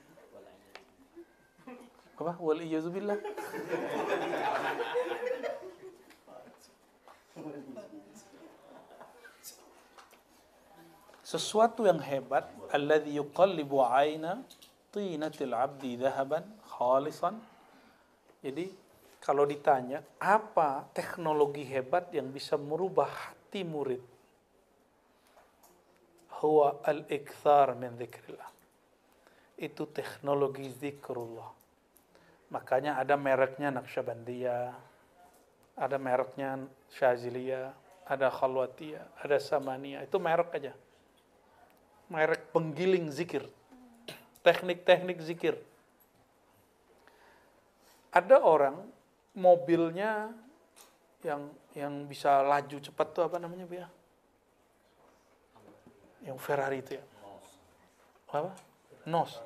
apa? Wal iyazubillah. Sesuatu yang hebat, alladhi yuqallibu 'aina tinatil 'abdi dhahaban khalisan. Jadi kalau ditanya, apa teknologi hebat yang bisa merubah hati murid? Huwa al-ikthar min dzikrillah. Itu teknologi zikrullah. Makanya ada mereknya Naqsyabandiyah, ada mereknya Syaziliyah, ada Khalwatiyah, ada Samaniyah. Itu merek aja. Merek penggiling zikir. Teknik-teknik zikir. Ada orang mobilnya yang bisa laju cepat tuh apa namanya, Bia? Yang Ferrari itu ya. Apa? Nos.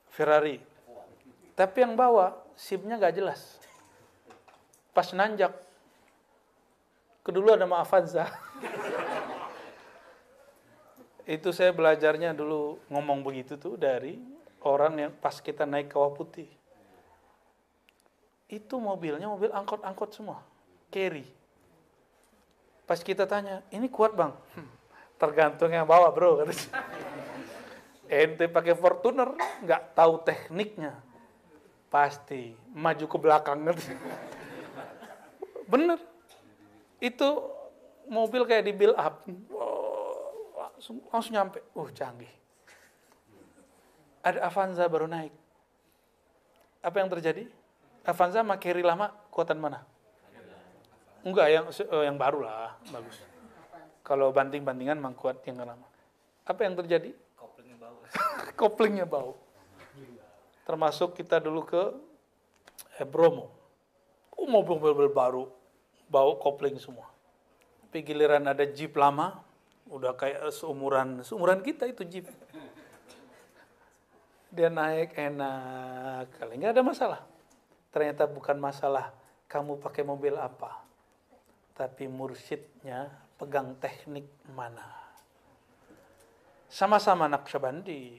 Ferrari. Tapi yang bawa SIM-nya nggak jelas. Pas nanjak. Kedulu ada Avanza. Itu saya belajarnya dulu ngomong begitu tuh dari orang yang pas kita naik Kawah Putih. Itu mobilnya mobil angkot-angkot semua. Carry. Pas kita tanya, ini kuat bang? Tergantung yang bawa bro. Ente pakai Fortuner, nggak tahu tekniknya. Pasti maju ke belakang. Bener. Itu mobil kayak di build up. Langsung nyampe. Canggih. Ada Avanza baru naik. Apa yang terjadi? Avanza sama carry lama, kuatan mana? Enggak, yang baru lah, bagus. Kalau banting-bantingan memang kuat yang lama. Apa yang terjadi? Koplingnya bau. Koplingnya bau. Termasuk kita dulu ke Bromo. Mobil-mobil baru, bau kopling semua. Tapi giliran ada Jeep lama, udah kayak seumuran kita itu Jeep. Dia naik enak, kali nggak ada masalah. Ternyata bukan masalah kamu pakai mobil apa, tapi mursyidnya pegang teknik mana. Sama-sama Naqsyabandi,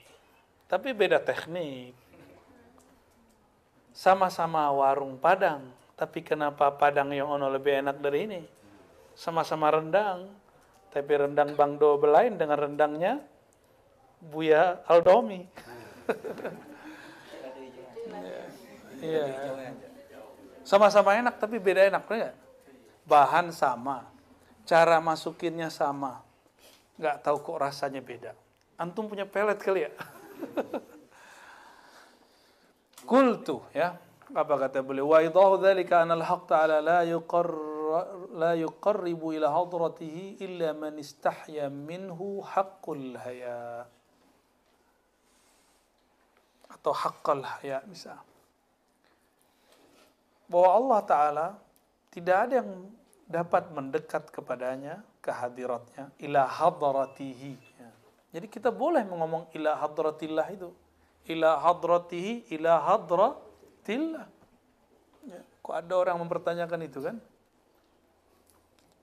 tapi beda teknik. Sama-sama warung Padang, tapi kenapa Padang yang ono lebih enak dari ini? Sama-sama rendang, tapi rendang Bang Do lain dengan rendangnya Buya Aldomi. Iya. Sama-sama enak tapi beda enak, enggak? Bahan sama, cara masukinnya sama, nggak tahu kok rasanya beda. Antum punya pelet kali ya? Qultu, ya, apa kata beliau? Wa idahu dzalika anna al-haqq ta'ala la yuqarribu ila hadratihi illa man istahya minhu haqqul haya. Atau haqqal haya bisa. Bahwa Allah Ta'ala tidak ada yang dapat mendekat kepadanya, ke hadiratnya, ila hadratihi. Ya. Jadi kita boleh ngomong ila hadratillah itu. Ila hadratihi, ila hadratillah. Ya. Kok ada orang mempertanyakan itu kan?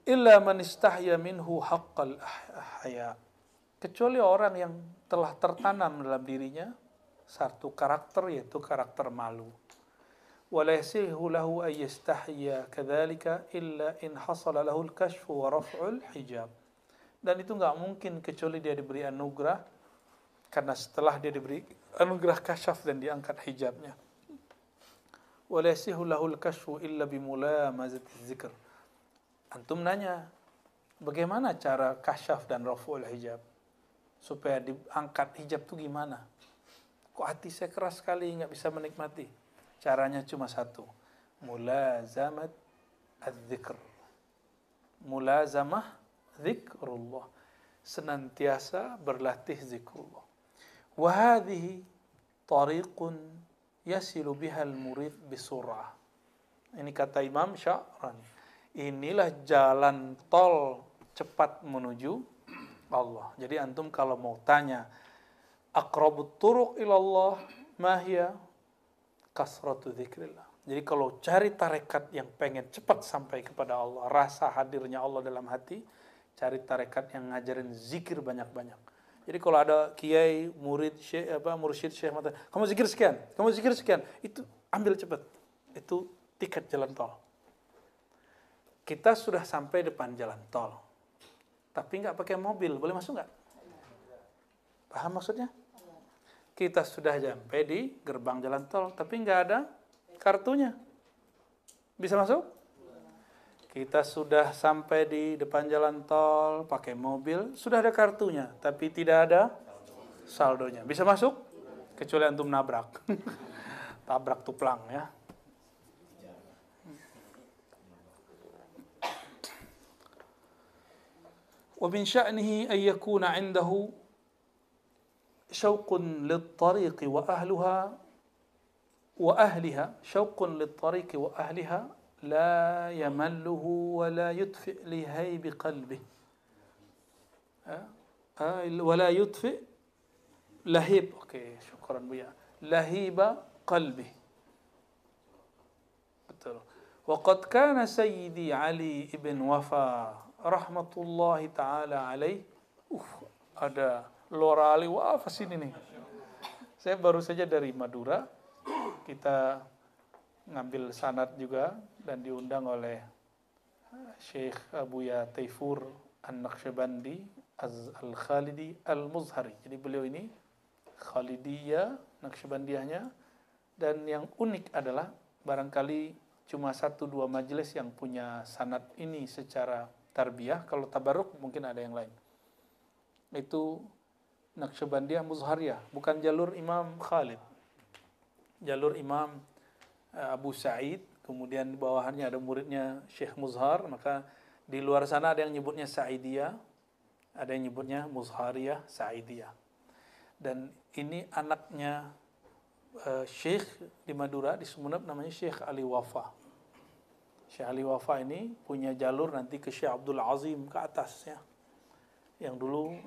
Illa man istahya minhu haqqal haya. Kecuali orang yang telah tertanam dalam dirinya satu karakter, yaitu karakter malu. ولا يسيه له أن يستحيا كذلك إلا إن حصل له الكشف ورفع الحجاب. Dan itu nggak mungkin kecuali dia diberi anugerah, karena setelah dia diberi anugerah kasyaf dan diangkat hijabnya. ولا يسيه له الكشف إلا بملامسة الذكر. Antum nanya, bagaimana cara kasyaf dan raf'ul hijab? Supaya diangkat hijab itu gimana? Kok hati saya keras sekali nggak bisa menikmati? Caranya cuma satu. Mulazamat az-zikr. Mulazamah zikrullah. Senantiasa berlatih zikrullah. Wa hadhihi tariqun yasilu biha al-murid bisur'ah. Ini kata Imam Sya'rani. Inilah jalan tol cepat menuju Allah. Jadi antum kalau mau tanya aqrabut turuq ilallah mahya kasratu dzikrillah. Jadi kalau cari tarekat yang pengen cepat sampai kepada Allah, rasa hadirnya Allah dalam hati, cari tarekat yang ngajarin zikir banyak-banyak. Jadi kalau ada kiai, murid, syekh, mursyid, syekh, kamu zikir sekian, kamu zikir sekian, itu ambil cepat. Itu tiket jalan tol. Kita sudah sampai depan jalan tol, tapi nggak pakai mobil, boleh masuk nggak? Paham maksudnya? Kita sudah sampai di gerbang jalan tol, tapi nggak ada kartunya. Bisa masuk? Kita sudah sampai di depan jalan tol, pakai mobil, sudah ada kartunya, tapi tidak ada saldonya. Bisa masuk? Kecuali antum nabrak. Tabrak tuplang ya. Wa min sya'nihi an yakuna 'indahu شوق للطريق وأهلها شوق للطريق وأهلها لا يمله ولا يطفئ لهيب قلبه ولا يطفئ لهيب شكرا بيا لهيب قلبه. betul. وقد كان سيدي علي بن وفا رحمة الله تعالى عليه ada Lora Ali Wafa sini nih. Saya baru saja dari Madura. Kita ngambil sanad juga dan diundang oleh Syekh Abuya Taifur An-Naqsyabandi Al-Khalidi Al-Muzhari. Jadi beliau ini Khalidiyah, Naqsyabandiyahnya. Dan yang unik adalah barangkali cuma 1-2 majelis yang punya sanad ini secara tarbiyah. Kalau tabaruk mungkin ada yang lain. Itu Naqsyabandiyah Muzhariyah, bukan jalur Imam Khalid. Jalur Imam Abu Sa'id, kemudian di bawahannya ada muridnya Syekh Muzhar, maka di luar sana ada yang nyebutnya Sa'idiyah, ada yang nyebutnya Muzhariyah, Sa'idiyah. Dan ini anaknya Syekh di Madura, di Sumeneb, namanya Syekh Ali Wafa. Syekh Ali Wafa ini punya jalur nanti ke Syekh Abdul Azim ke atas ya. Yang dulu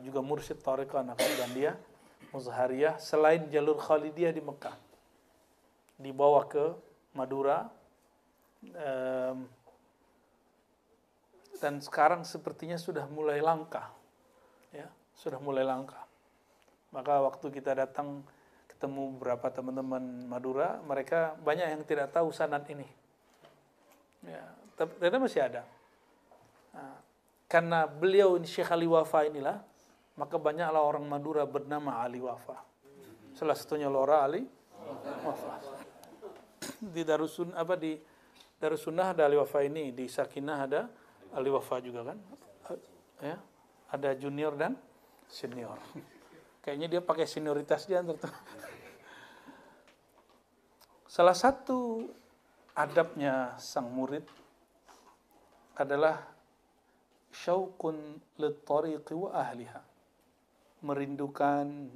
juga mursyid Tariqah Naqsyabandiyah Muzhariyah, selain jalur Khalidiyah di Mekah, dibawa ke Madura, dan sekarang sepertinya sudah mulai langka, ya, sudah mulai langka. Maka waktu kita datang ketemu beberapa teman-teman Madura, mereka banyak yang tidak tahu sanad ini. Ya, ternyata masih ada. Nah, karena beliau ini Syekh Ali Wafa inilah, maka banyaklah orang Madura bernama Ali Wafa. Salah satunya Lora Ali Wafa. Di Darussunnah ada Ali Wafa ini, di Sakinah ada Ali Wafa juga kan. Ya, ada junior dan senior. Kayaknya dia pakai senioritas dia antar tuh. Salah satu adabnya sang murid adalah syauqun lit-tariqi wa ahliha. Merindukan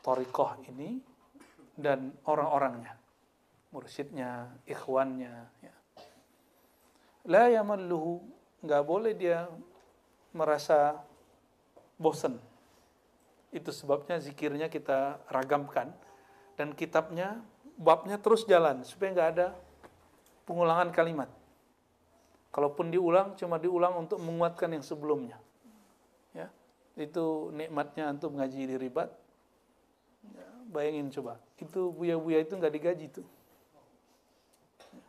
thariqah ini dan orang-orangnya. Mursyidnya, ikhwannya. Ya. La yamalluhu, nggak boleh dia merasa bosan. Itu sebabnya zikirnya kita ragamkan dan kitabnya, babnya terus jalan supaya nggak ada pengulangan kalimat. Kalaupun diulang, cuma diulang untuk menguatkan yang sebelumnya. Ya, itu nikmatnya antum ngaji di Ribat. Ya, bayangin coba, itu buya-buya itu nggak digaji tuh,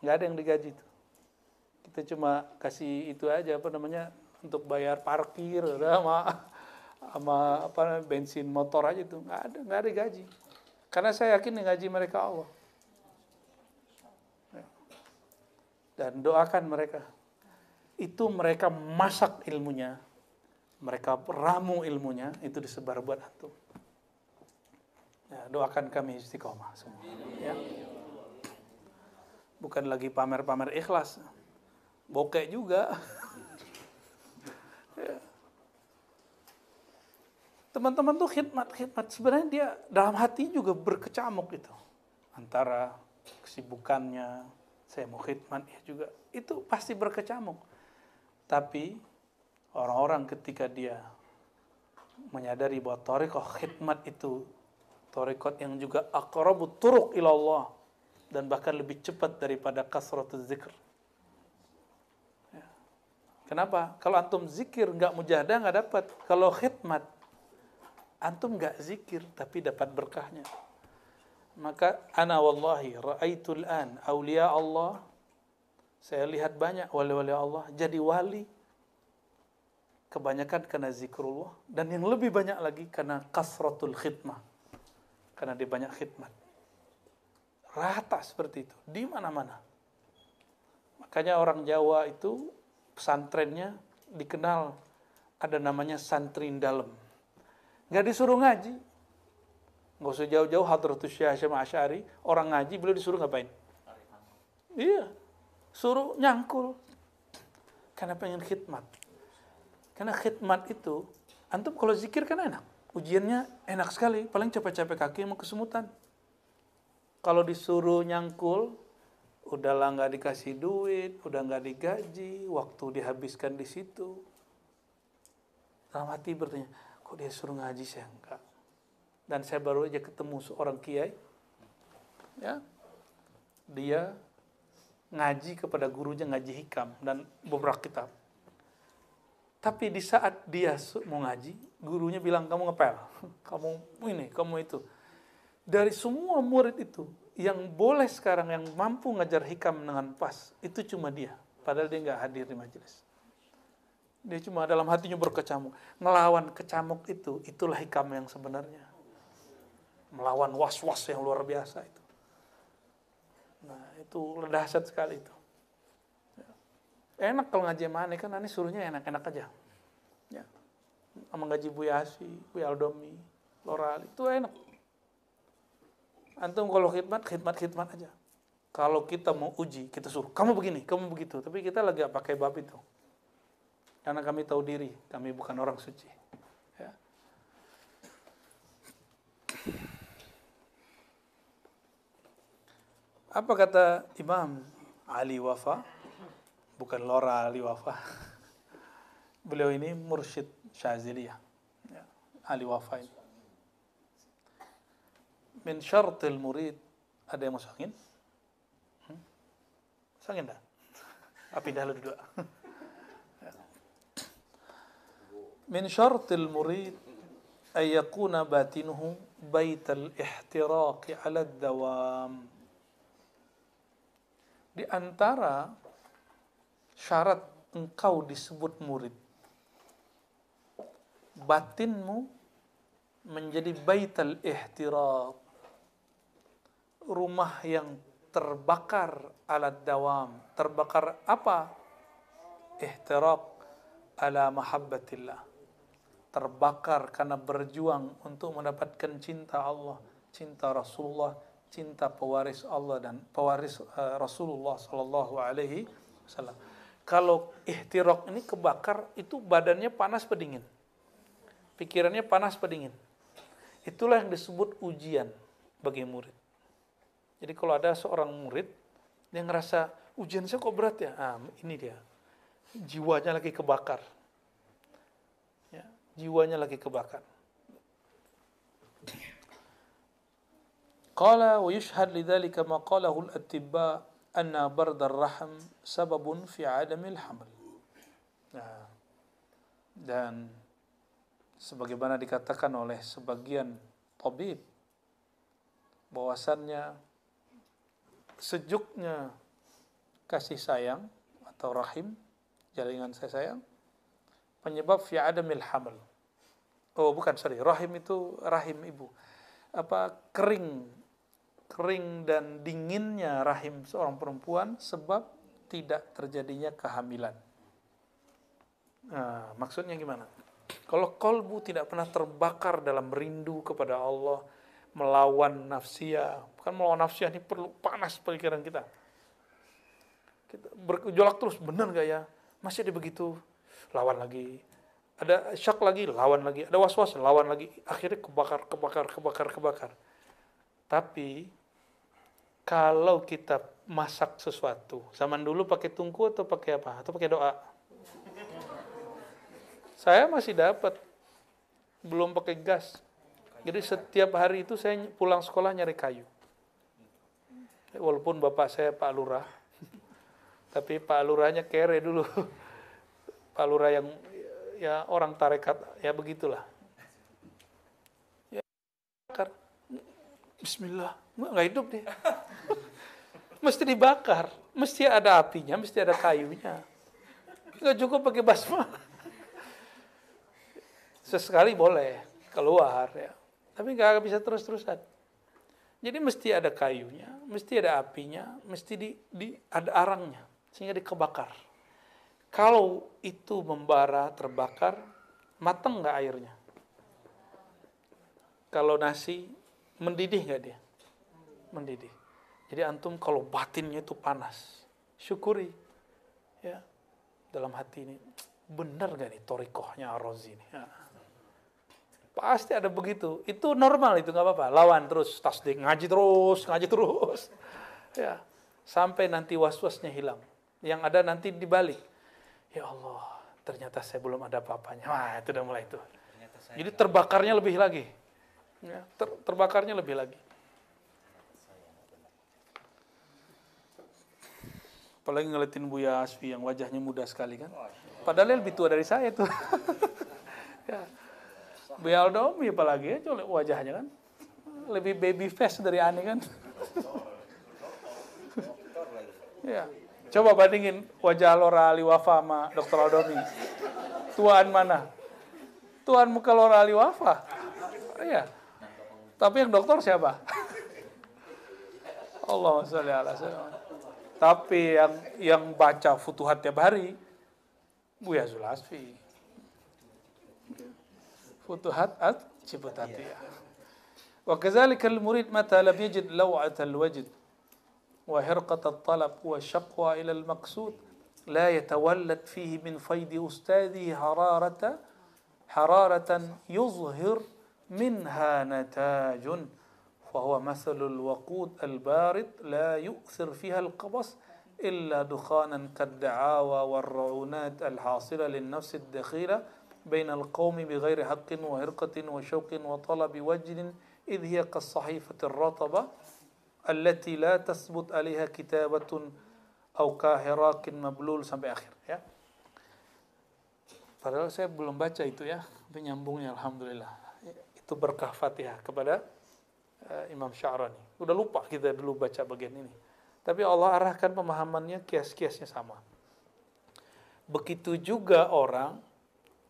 nggak ada yang digaji tuh. Kita cuma kasih itu aja untuk bayar parkir, sama bensin motor aja tuh, nggak ada gaji. Karena saya yakin yang gaji mereka Allah. Dan doakan mereka. Itu mereka masak ilmunya, mereka ramu ilmunya, itu disebar buat antum. Ya, doakan kami istiqomah semua. Ya. Bukan lagi pamer-pamer ikhlas, bokek juga. Ya. Teman-teman tuh khidmat. Sebenarnya dia dalam hati juga berkecamuk itu. Antara kesibukannya, saya mau khidmat ya juga, itu pasti berkecamuk. Tapi orang-orang ketika dia menyadari bahwa thariqah khidmat itu thariqat yang juga aqrabut turuq ila Allah dan bahkan lebih cepat daripada kasratuz zikr. Ya. Kenapa? Kalau antum zikir nggak mujahadah nggak dapat. Kalau khidmat antum nggak zikir tapi dapat berkahnya. Maka ana wallahi ra'aitul an auliya Allah, saya lihat banyak wali-wali Allah jadi wali kebanyakan karena zikrullah, dan yang lebih banyak lagi karena kasratul khidmah, karena dia banyak khidmat. Rata seperti itu di mana-mana. Makanya orang Jawa itu pesantrennya dikenal ada namanya santri dalam. Nggak disuruh ngaji. Nggak usah jauh-jauh Hadratus Syekh Hasyim Asy'ari, orang ngaji beliau disuruh ngapain? Iya, suruh nyangkul. Karena pengen khidmat. Karena khidmat itu, antum kalau zikir kan enak. Ujiannya enak sekali, paling capek-capek kaki mau kesemutan. Kalau disuruh nyangkul, udahlah nggak dikasih duit, udah nggak digaji, waktu dihabiskan di situ. Dalam hati bertanya, kok dia suruh ngaji saya enggak? Dan saya baru aja ketemu seorang kiai, ya, dia ngaji kepada gurunya, ngaji hikam dan beberapa kitab. Tapi di saat dia mau ngaji, gurunya bilang kamu ngepel, kamu ini, kamu itu. Dari semua murid itu, yang boleh sekarang yang mampu ngajar hikam dengan pas, itu cuma dia. Padahal dia nggak hadir di majelis. Dia cuma dalam hatinya berkecamuk. Ngelawan kecamuk itu, itulah hikam yang sebenarnya. Melawan was-was yang luar biasa itu. Nah, itu dahsyat sekali itu. Enak kalau ngaji mana kan, aneh suruhnya enak-enak aja. Ya. Sama ngaji Buya Asfi, Buya Aldomi, Lora Ali, itu enak. Antum kalau khidmat aja. Kalau kita mau uji, kita suruh, kamu begini, kamu begitu. Tapi kita lagi gak pakai bab itu. Karena kami tahu diri, kami bukan orang suci. Ya. Apa kata Imam Ali Wafa? Bukan Lora Ali Wafa. Beliau ini mursyid Syaziliyah. Ya, Ali Wafa ini. Min syartil murid, ada yang masuk angin? Masuk angin dah? Api dah dulu. Min syartil murid ayyakuna batinuhu baital ihtiraqi 'ala dawam. Di antara syarat engkau disebut murid, batinmu menjadi baital ihtiraq, rumah yang terbakar ala dawam. Terbakar apa? Ihtiraq ala mahabbatillah. Terbakar karena berjuang untuk mendapatkan cinta Allah, cinta Rasulullah, cinta pewaris Allah dan pewaris Rasulullah sallallahu alaihi wasallam. Kalau ihtiraq ini kebakar, itu badannya panas pedingin, pikirannya panas pedingin. Itulah yang disebut ujian bagi murid. Jadi kalau ada seorang murid yang ngerasa ujian saya kok berat ya, ini dia, jiwanya lagi kebakar. Ya, jiwanya lagi kebakar. Qala wa yushhad lidzalika ma qalahu al-atibba anna bard ar-rahm sababun fi 'adamil haml. Nah, dan sebagaimana dikatakan oleh sebagian tabib, bahwasannya sejuknya kasih sayang atau rahim, jaringan saya sayang, penyebab fi adamil haml. Oh bukan, rahim itu rahim ibu. Kering dan dinginnya rahim seorang perempuan sebab tidak terjadinya kehamilan. Nah, maksudnya gimana? Kalau kolbu tidak pernah terbakar dalam rindu kepada Allah, melawan nafsiyah, bukan melawan nafsiyah, ini perlu panas pikiran kita. Kita bergejolak terus, benar gak ya? Masih ada begitu, lawan lagi. Ada syak lagi, lawan lagi. Ada was-was, lawan lagi. Akhirnya kebakar. Tapi kalau kita masak sesuatu, zaman dulu pakai tungku atau pakai apa? Atau pakai doa? Saya masih dapat, belum pakai gas. Jadi setiap hari itu saya pulang sekolah nyari kayu. Walaupun bapak saya Pak Lurah, tapi Pak Lurahnya kere dulu. Pak Lurah yang ya orang tarekat, ya begitulah. Ya, bakar. Bismillah, nggak hidup dia. Mesti dibakar, mesti ada apinya, mesti ada kayunya. Nggak cukup pakai basma. Sesekali boleh keluar ya, tapi nggak bisa terus-terusan. Jadi mesti ada kayunya, mesti ada apinya, mesti ada arangnya sehingga dikebakar. Kalau itu membara, terbakar, matang nggak airnya? Kalau nasi mendidih nggak dia? Mendidih. Jadi antum kalau batinnya itu panas, syukuri ya dalam hati ini, benar gak nih torikohnya Ar-Razi ini? Ya. Pasti ada begitu. Itu normal, itu nggak apa-apa. Lawan terus, tasdik, ngaji terus. Ya, sampai nanti was-wasnya hilang. Yang ada nanti dibalik. Ya Allah, ternyata saya belum ada apa-apanya. Wah, itu udah mulai itu. Jadi terbakarnya lebih lagi. Ya, terbakarnya lebih lagi. Apalagi ngeliatin Buya Asfi yang wajahnya muda sekali kan. Padahal lebih tua dari saya tuh. Ya. Buya Aldomi apalagi ya, coba wajahnya kan. Lebih baby face dari Ani kan. Ya. Coba bandingin wajah Lora Aliwafa sama Dr. Aldomi. Tuaan mana? Tuan muka Lora Aliwafa. Iya. Tapi yang dokter siapa? Allahumma sholli ala sayyidina. Tapi yang baca Futuhat tiap hari Buya Zulasfi. Futuhat Ciputatiyah. Wa kadzalika al-murid mata lam yajid law'at al-wajd wa hirqat al-talab wa shaqwa ila al-maqsud la yatawallad fihi min fayd ustadihi hararatan yuzhir minha natajun فهو مثل الوقود البارد لا يؤثر فيها القبس إلا دخانا كالدعاوى والرعونات الحاصلة للنفس الدخيلة بين القوم بغير حق وهرقة وشوق وطلب وجد إذ هي كالصحيفة الرطبة التي لا تثبت عليها كتابة أو كهراك مبلول sampai akhir ya. Padahal saya belum baca itu ya, penyambungnya alhamdulillah. itu berkah Fatihah kepada Imam Sya'rani. Udah lupa kita dulu baca bagian ini. Tapi Allah arahkan pemahamannya, kias-kiasnya sama. Begitu juga orang,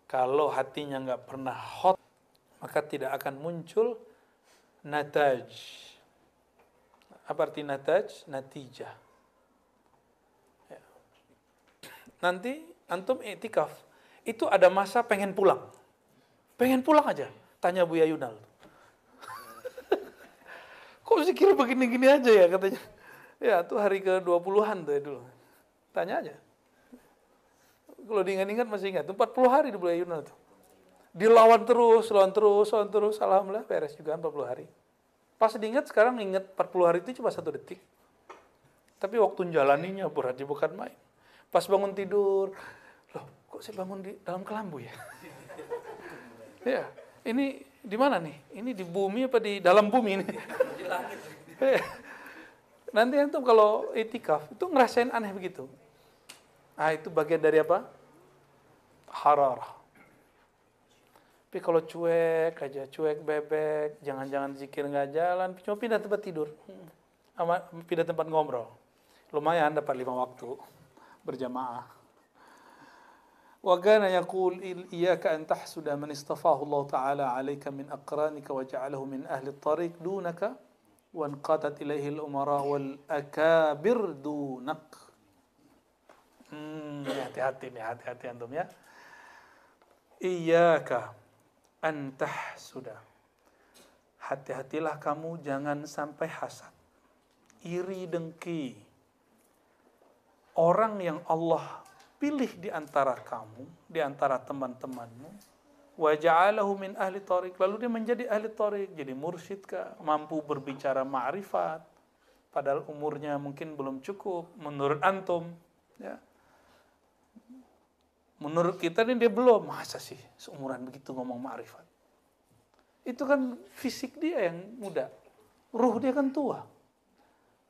kalau hatinya nggak pernah hot, maka tidak akan muncul nataj. Apa arti nataj? Natijah. Ya. Nanti antum iktikaf, itu ada masa pengen pulang. Pengen pulang aja. Tanya Buya Yunal. Kok zikir begini-gini aja ya katanya. Ya, itu hari ke-20-an tuh dulu. Tanya aja. Kalau diingat-ingat masih ingat. 40 hari di Buya Yunal tuh. Dilawan terus, alhamdulillah beres juga 40 hari. Pas diingat sekarang ingat 40 hari itu cuma 1 detik. Tapi waktu jalaninya berat, bukan main. Pas bangun tidur, loh kok saya bangun di dalam kelambu ya? Ya, ini di mana nih? Ini di bumi apa di dalam bumi ini? Di langit. Nanti antum kalau itikaf itu ngerasain aneh begitu. Ah, itu bagian dari apa? Hararah. Tapi kalau cuek aja, cuek bebek, jangan-jangan zikir nggak jalan, cuma pindah tempat tidur, pindah tempat ngobrol. Lumayan dapat 5 waktu berjamaah. Wa kana yaqul iyyaka an tahsuda man istafahu Allah taala 'alaika min aqranika wa ja'alahu min ahli at-tariq dunaka wa anqatat ilaihi al-umara wal akabir dunak. Hati-hati nih, hati-hati antum ya. Iyyaka an tahsuda. Hati-hatilah kamu jangan sampai hasad, iri dengki orang yang Allah pilih di antara kamu, di antara teman-temanmu, wa ja'alahu min ahli thariq, lalu dia menjadi ahli thariq, jadi mursyid kah, mampu berbicara ma'rifat, padahal umurnya mungkin belum cukup menurut antum, ya. Menurut kita ini dia belum, masa sih seumuran begitu ngomong ma'rifat. Itu kan fisik dia yang muda, ruh dia kan tua.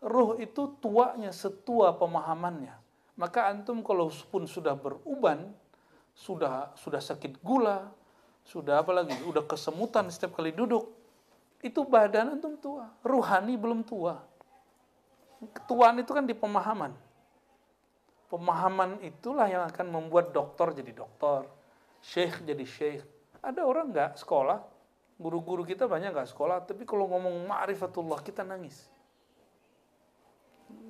Ruh itu tuanya setua pemahamannya. Maka antum kalau pun sudah beruban, sudah sakit gula, sudah apa lagi, udah kesemutan setiap kali duduk, itu badan antum tua, ruhani belum tua. Ketuaan itu kan di pemahaman. Pemahaman itulah yang akan membuat dokter jadi dokter, syekh jadi syekh. Ada orang nggak sekolah, guru-guru kita banyak nggak sekolah, tapi kalau ngomong ma'rifatullah kita nangis.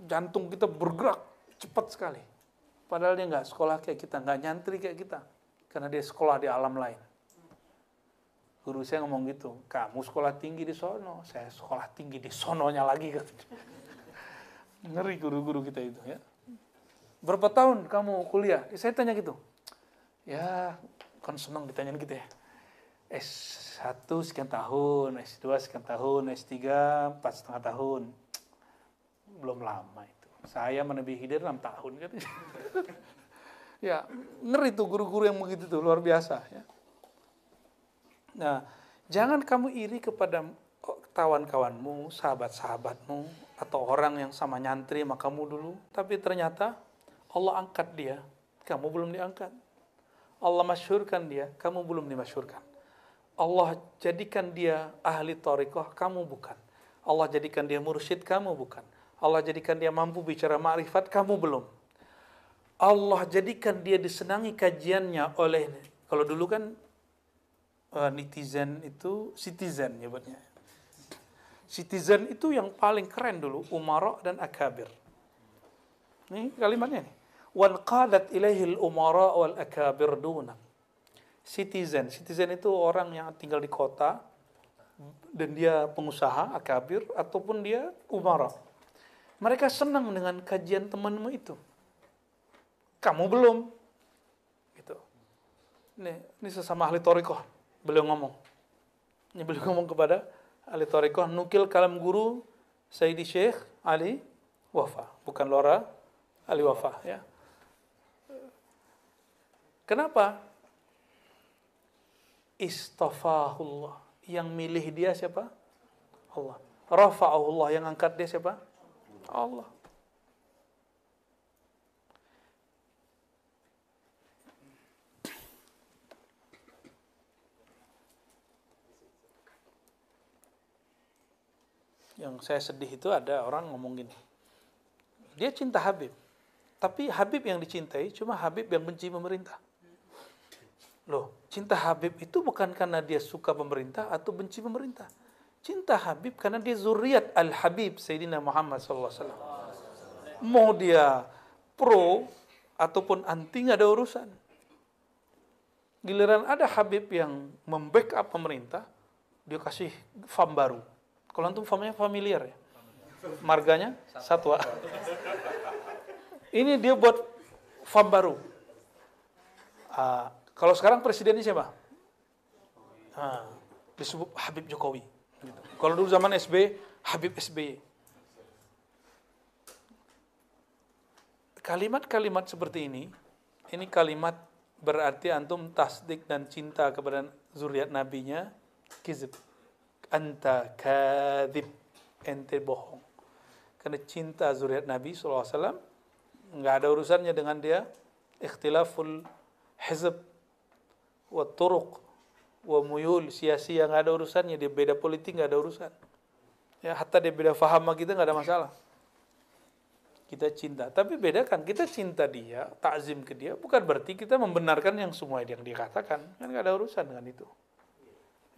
Jantung kita bergerak cepat sekali. Padahal dia nggak sekolah kayak kita, nggak nyantri kayak kita. Karena dia sekolah di alam lain. Guru saya ngomong gitu, kamu sekolah tinggi di sono, saya sekolah tinggi di sononya lagi. Ngeri guru-guru kita itu ya. Berapa tahun kamu kuliah? Saya tanya gitu. Ya, kan senang ditanyain gitu ya. S1 sekian tahun, S2 sekian tahun, S3 4,5 tahun. Belum lama itu. Saya menebihi dia 6 tahun katanya. Ya, ngeri tuh guru-guru yang begitu tuh, luar biasa ya. Nah, jangan kamu iri kepada kawan-kawanmu, sahabat-sahabatmu, atau orang yang sama nyantri sama kamu dulu, tapi ternyata Allah angkat dia, kamu belum diangkat. Allah masyhurkan dia, kamu belum dimasyhurkan. Allah jadikan dia ahli thariqah, kamu bukan. Allah jadikan dia mursyid, kamu bukan. Allah jadikan dia mampu bicara ma'rifat, kamu belum. Allah jadikan dia disenangi kajiannya oleh, kalau dulu kan netizen itu citizen nyebutnya. Citizen itu yang paling keren dulu, umara dan akabir. Ini kalimatnya nih. Wan qadat ilaihil umara wal akabir duna. Citizen itu orang yang tinggal di kota dan dia pengusaha akabir ataupun dia umara. Mereka senang dengan kajian temanmu itu. Kamu belum. Gitu. Ini sesama ahli thariqah. Beliau ngomong. Ini beliau ngomong kepada ahli thariqah, nukil kalam guru Sayyidi Syekh Ali Wafa, bukan Lora Ali Wafa ya. Kenapa? Istafahullah. Yang milih dia siapa? Allah. Rafa'ahullah, yang angkat dia siapa? Allah. yang saya sedih itu ada orang ngomong gini. Dia cinta Habib. Tapi Habib yang dicintai cuma Habib yang benci pemerintah. Loh, cinta Habib itu bukan karena dia suka pemerintah atau benci pemerintah. Cinta Habib karena dia zuriat Al-Habib Sayyidina Muhammad SAW. Mau dia pro ataupun anti nggak ada urusan. Giliran ada Habib yang membackup pemerintah, dia kasih farm baru. Kalau antum farmnya familiar ya. Marganya Satwa. Ini dia buat farm baru. Kalau sekarang presidennya siapa? Disebut Habib Jokowi. Gitu. Kalau dulu zaman SBY, Habib SBY. Kalimat-kalimat seperti ini kalimat berarti antum tasdik dan cinta kepada zuriat nabinya, kizib. Anta kadhib, ente bohong. Karena cinta zuriat Nabi SAW nggak ada urusannya dengan dia ikhtilaful hizb wa turuq wa muyul, sia-sia nggak ada urusannya. Dia beda politik nggak ada urusan ya, hatta dia beda faham sama kita nggak ada masalah. Kita cinta, tapi bedakan kita cinta dia, takzim ke dia, bukan berarti kita membenarkan yang semua yang dia katakan, kan nggak ada urusan dengan itu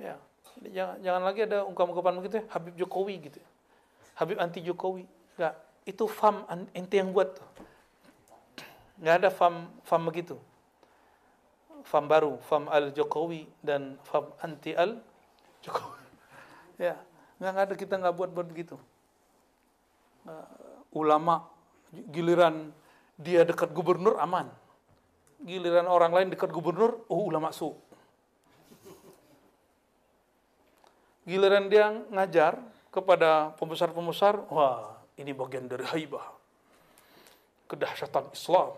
ya. Jadi jangan lagi ada ungkapan-ungkapan begitu ya, Habib Jokowi gitu, Habib anti Jokowi. Nggak, itu fam ente yang buat tuh. Nggak ada fam begitu. Fam baru, fam al-Jokowi dan fam anti al-Jokowi. Ya, nggak ada, kita nggak buat begitu. Ulama, giliran dia dekat gubernur aman. Giliran orang lain dekat gubernur, ulama su. Giliran dia ngajar kepada pembesar-pembesar, wah ini bagian dari haibah, kedahsyatan Islam.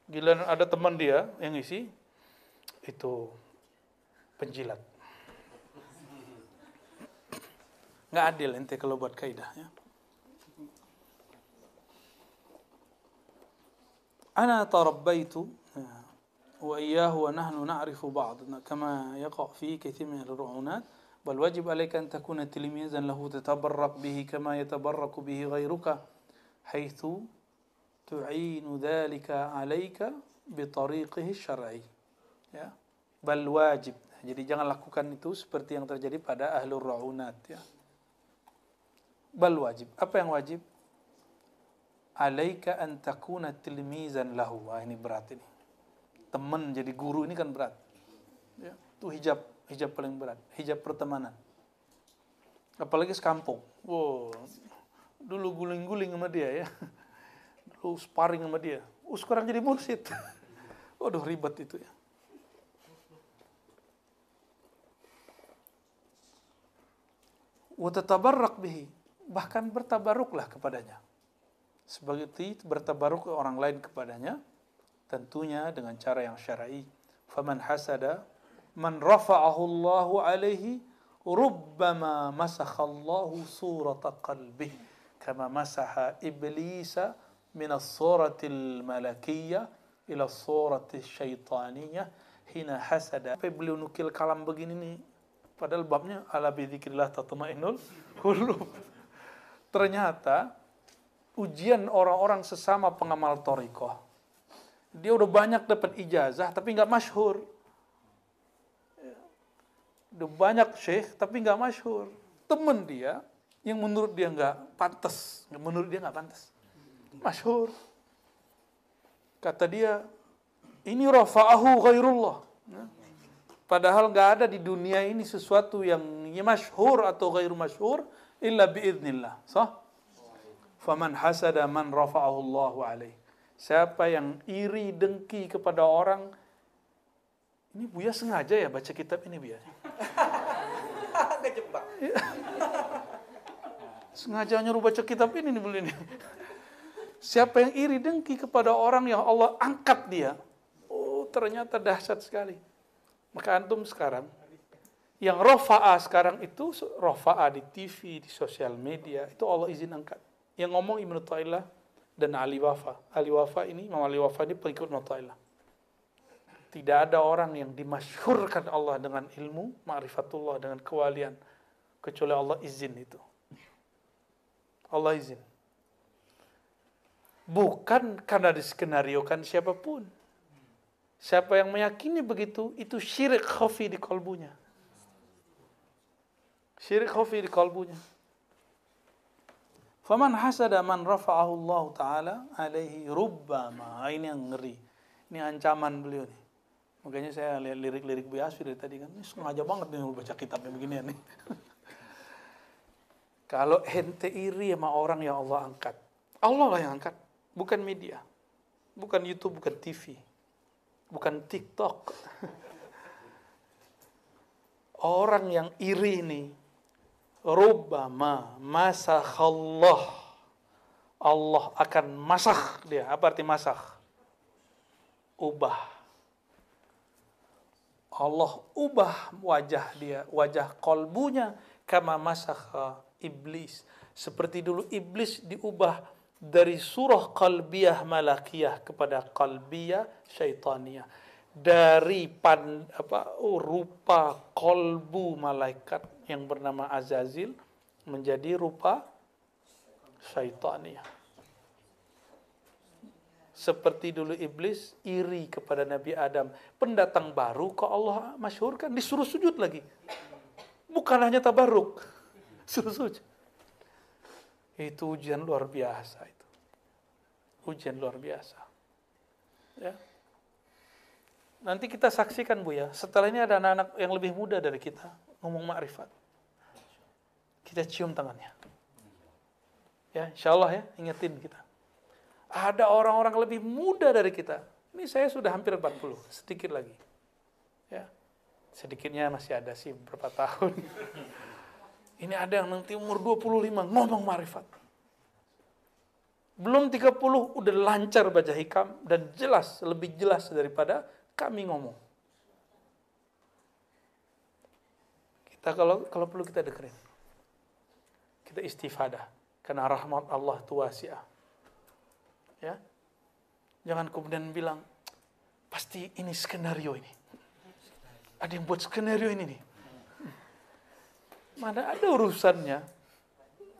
Giliran ada teman dia yang isi, itu penjilat. Nggak adil ente kalau buat kaidah ya. Ana tarabbaitu wa iyyahu wa nahnu na'rifu ba'dna kama yaqa fi kathir min al-ru'unat bal wajib 'alayka an takuna tilmizan lahu tatabarrak bihi kama yatabarraku bihi ghayruka haitsu tu'inu dhalika 'alayka bi tariqihi syar'i ya. Bal wajib, jadi jangan lakukan itu seperti yang terjadi pada ahlur ru'unat ya. Bal wajib, apa yang wajib? Alaika an takuna tilmizan lahu. Wah, ini berat ini. Teman jadi guru ini kan berat. Ya, itu hijab paling berat, hijab pertemanan. Apalagi sekampung. Wow, dulu guling-guling sama dia ya. Dulu sparring sama dia. Sekarang jadi mursyid. Waduh, ribet itu ya. Wa tatabarrak bihi, bahkan bertabaruklah kepadanya. Seperti bertabaruk orang lain kepadanya, tentunya dengan cara yang syar'i. Faman hasada man rafa'ahu Allahu alaihi rubbama masakhallahu surata qalbih kama masaha iblisa min as-suratil malakiyyah ila as-suratil syaitaniyah hina hasada. Apa beliau nukil kalam begini nih, padahal babnya ala bidzikrillah tatma'innul qulub. Ternyata ujian orang-orang sesama pengamal thariqah, dia udah banyak dapat ijazah tapi nggak masyhur. Udah banyak syekh tapi nggak masyhur. Temen dia yang menurut dia nggak pantas, masyhur. Kata dia, ini rafa'ahu ghairullah. Padahal nggak ada di dunia ini sesuatu yang masyhur atau ghairu masyhur illa biiznillah. Sah? Faman hasada man rafa'ahu Allahu alaihi. Siapa yang iri dengki kepada orang, ini Buya sengaja ya baca kitab ini Buya. Kejebak. Sengaja nyuruh baca kitab ini nih. Siapa yang iri dengki kepada orang yang Allah angkat dia, ternyata dahsyat sekali. Maka antum sekarang yang rafa'a sekarang itu rafa'a di TV, di sosial media, itu Allah izin angkat. Yang ngomong Ibnu Thaillah dan Ali Wafa. Imam Ali Wafa ini pengikut Ibnu Thaillah. Tidak ada orang yang dimasyhurkan Allah dengan ilmu, ma'rifatullah, dengan kewalian, kecuali Allah izin itu. Allah izin. Bukan karena diskenariokan siapapun. Siapa yang meyakini begitu, itu syirik khafi di kalbunya. Syirik khafi di kalbunya. Faman hasada man rafa'ahu Allah Ta'ala alaihi rubbama. Ini yang ngeri. Ini ancaman beliau nih. Makanya saya lihat lirik-lirik Bu Yasfi dari tadi kan. Ini sengaja banget nih baca kitabnya beginian nih. Kalau ente iri sama orang yang Allah angkat. Allah lah yang angkat. Bukan media. Bukan YouTube, bukan TV. Bukan TikTok. Orang yang iri nih. Rubbama masakhallah. Allah akan masakh dia. Apa arti masakh? Ubah. Allah ubah wajah dia, wajah kolbunya kama masakha iblis. Seperti dulu iblis diubah dari surah qalbiyah malakiyah kepada qalbiyah syaitaniyah. Dari rupa kolbu malaikat yang bernama Azazil menjadi rupa syaitaniyah. Seperti dulu iblis iri kepada Nabi Adam. Pendatang baru kok Allah masyhurkan, disuruh sujud lagi. Bukan hanya tabarruk, suruh sujud. Itu ujian luar biasa itu. Ujian luar biasa. Ya. Nanti kita saksikan Bu ya, setelah ini ada anak-anak yang lebih muda dari kita ngomong makrifat. Kita cium tangannya. Ya, insyaallah ya, ingetin kita. Ada orang-orang lebih muda dari kita. Ini saya sudah hampir 40, sedikit lagi. Ya. Sedikitnya masih ada sih beberapa tahun. Ini ada yang nanti umur 25 ngomong makrifat. Belum 30 udah lancar baca hikam dan jelas, lebih jelas daripada kami ngomong. Kita kalau perlu kita dengerin. Kita istifadah karena rahmat Allah itu wasi'ah. Ya. Jangan kemudian bilang pasti ini skenario ini. Ada yang buat skenario ini nih. Mana ada urusannya.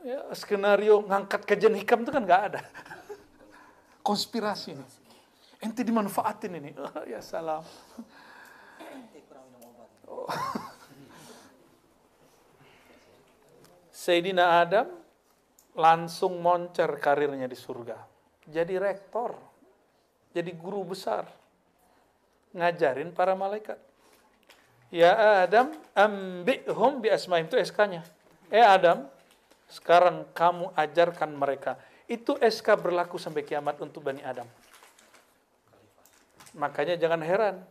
Ya, skenario ngangkat kajian hikam itu kan nggak ada. Konspirasi ini. Ente dimanfaatin ini. Oh, ya salam. Oh. Sayyidina Adam langsung moncer karirnya di surga. Jadi rektor. Jadi guru besar. Ngajarin para malaikat. Ya Adam, ambihum bi asma'ihim, itu SK-nya. Adam, sekarang kamu ajarkan mereka. Itu SK berlaku sampai kiamat untuk Bani Adam. Makanya jangan heran.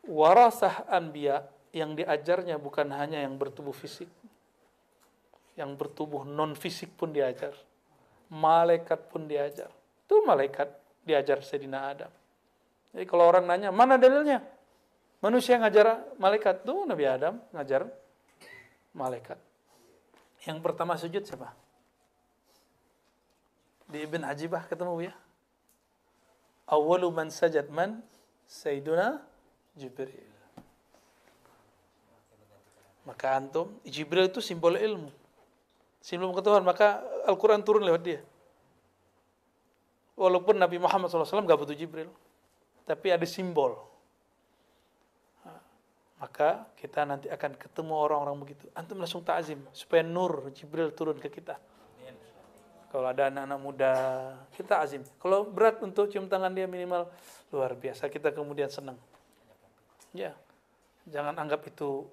Warasah anbiya yang diajarnya bukan hanya yang bertubuh fisik. Yang bertubuh non fisik pun diajar. Malaikat pun diajar. Itu malaikat diajar Sayyidina Adam. Jadi kalau orang nanya, mana dalilnya? Manusia ngajar malaikat. Tuh Nabi Adam ngajar malaikat. Yang pertama sujud siapa? Di Ibn Ajibah ketemu ya. Awwalu man sajad man? Sayyiduna Jibril. Maka antum, Jibril itu simbol ilmu. Simbol pengetahuan, maka Al-Quran turun lewat dia. Walaupun Nabi Muhammad SAW gak butuh Jibril. Tapi ada simbol. Maka kita nanti akan ketemu orang-orang begitu. Antum langsung ta'zim. Supaya nur Jibril turun ke kita. Kalau ada anak-anak muda, kita azim. Kalau berat untuk cium tangan dia minimal, luar biasa. Kita kemudian senang. Ya, jangan anggap itu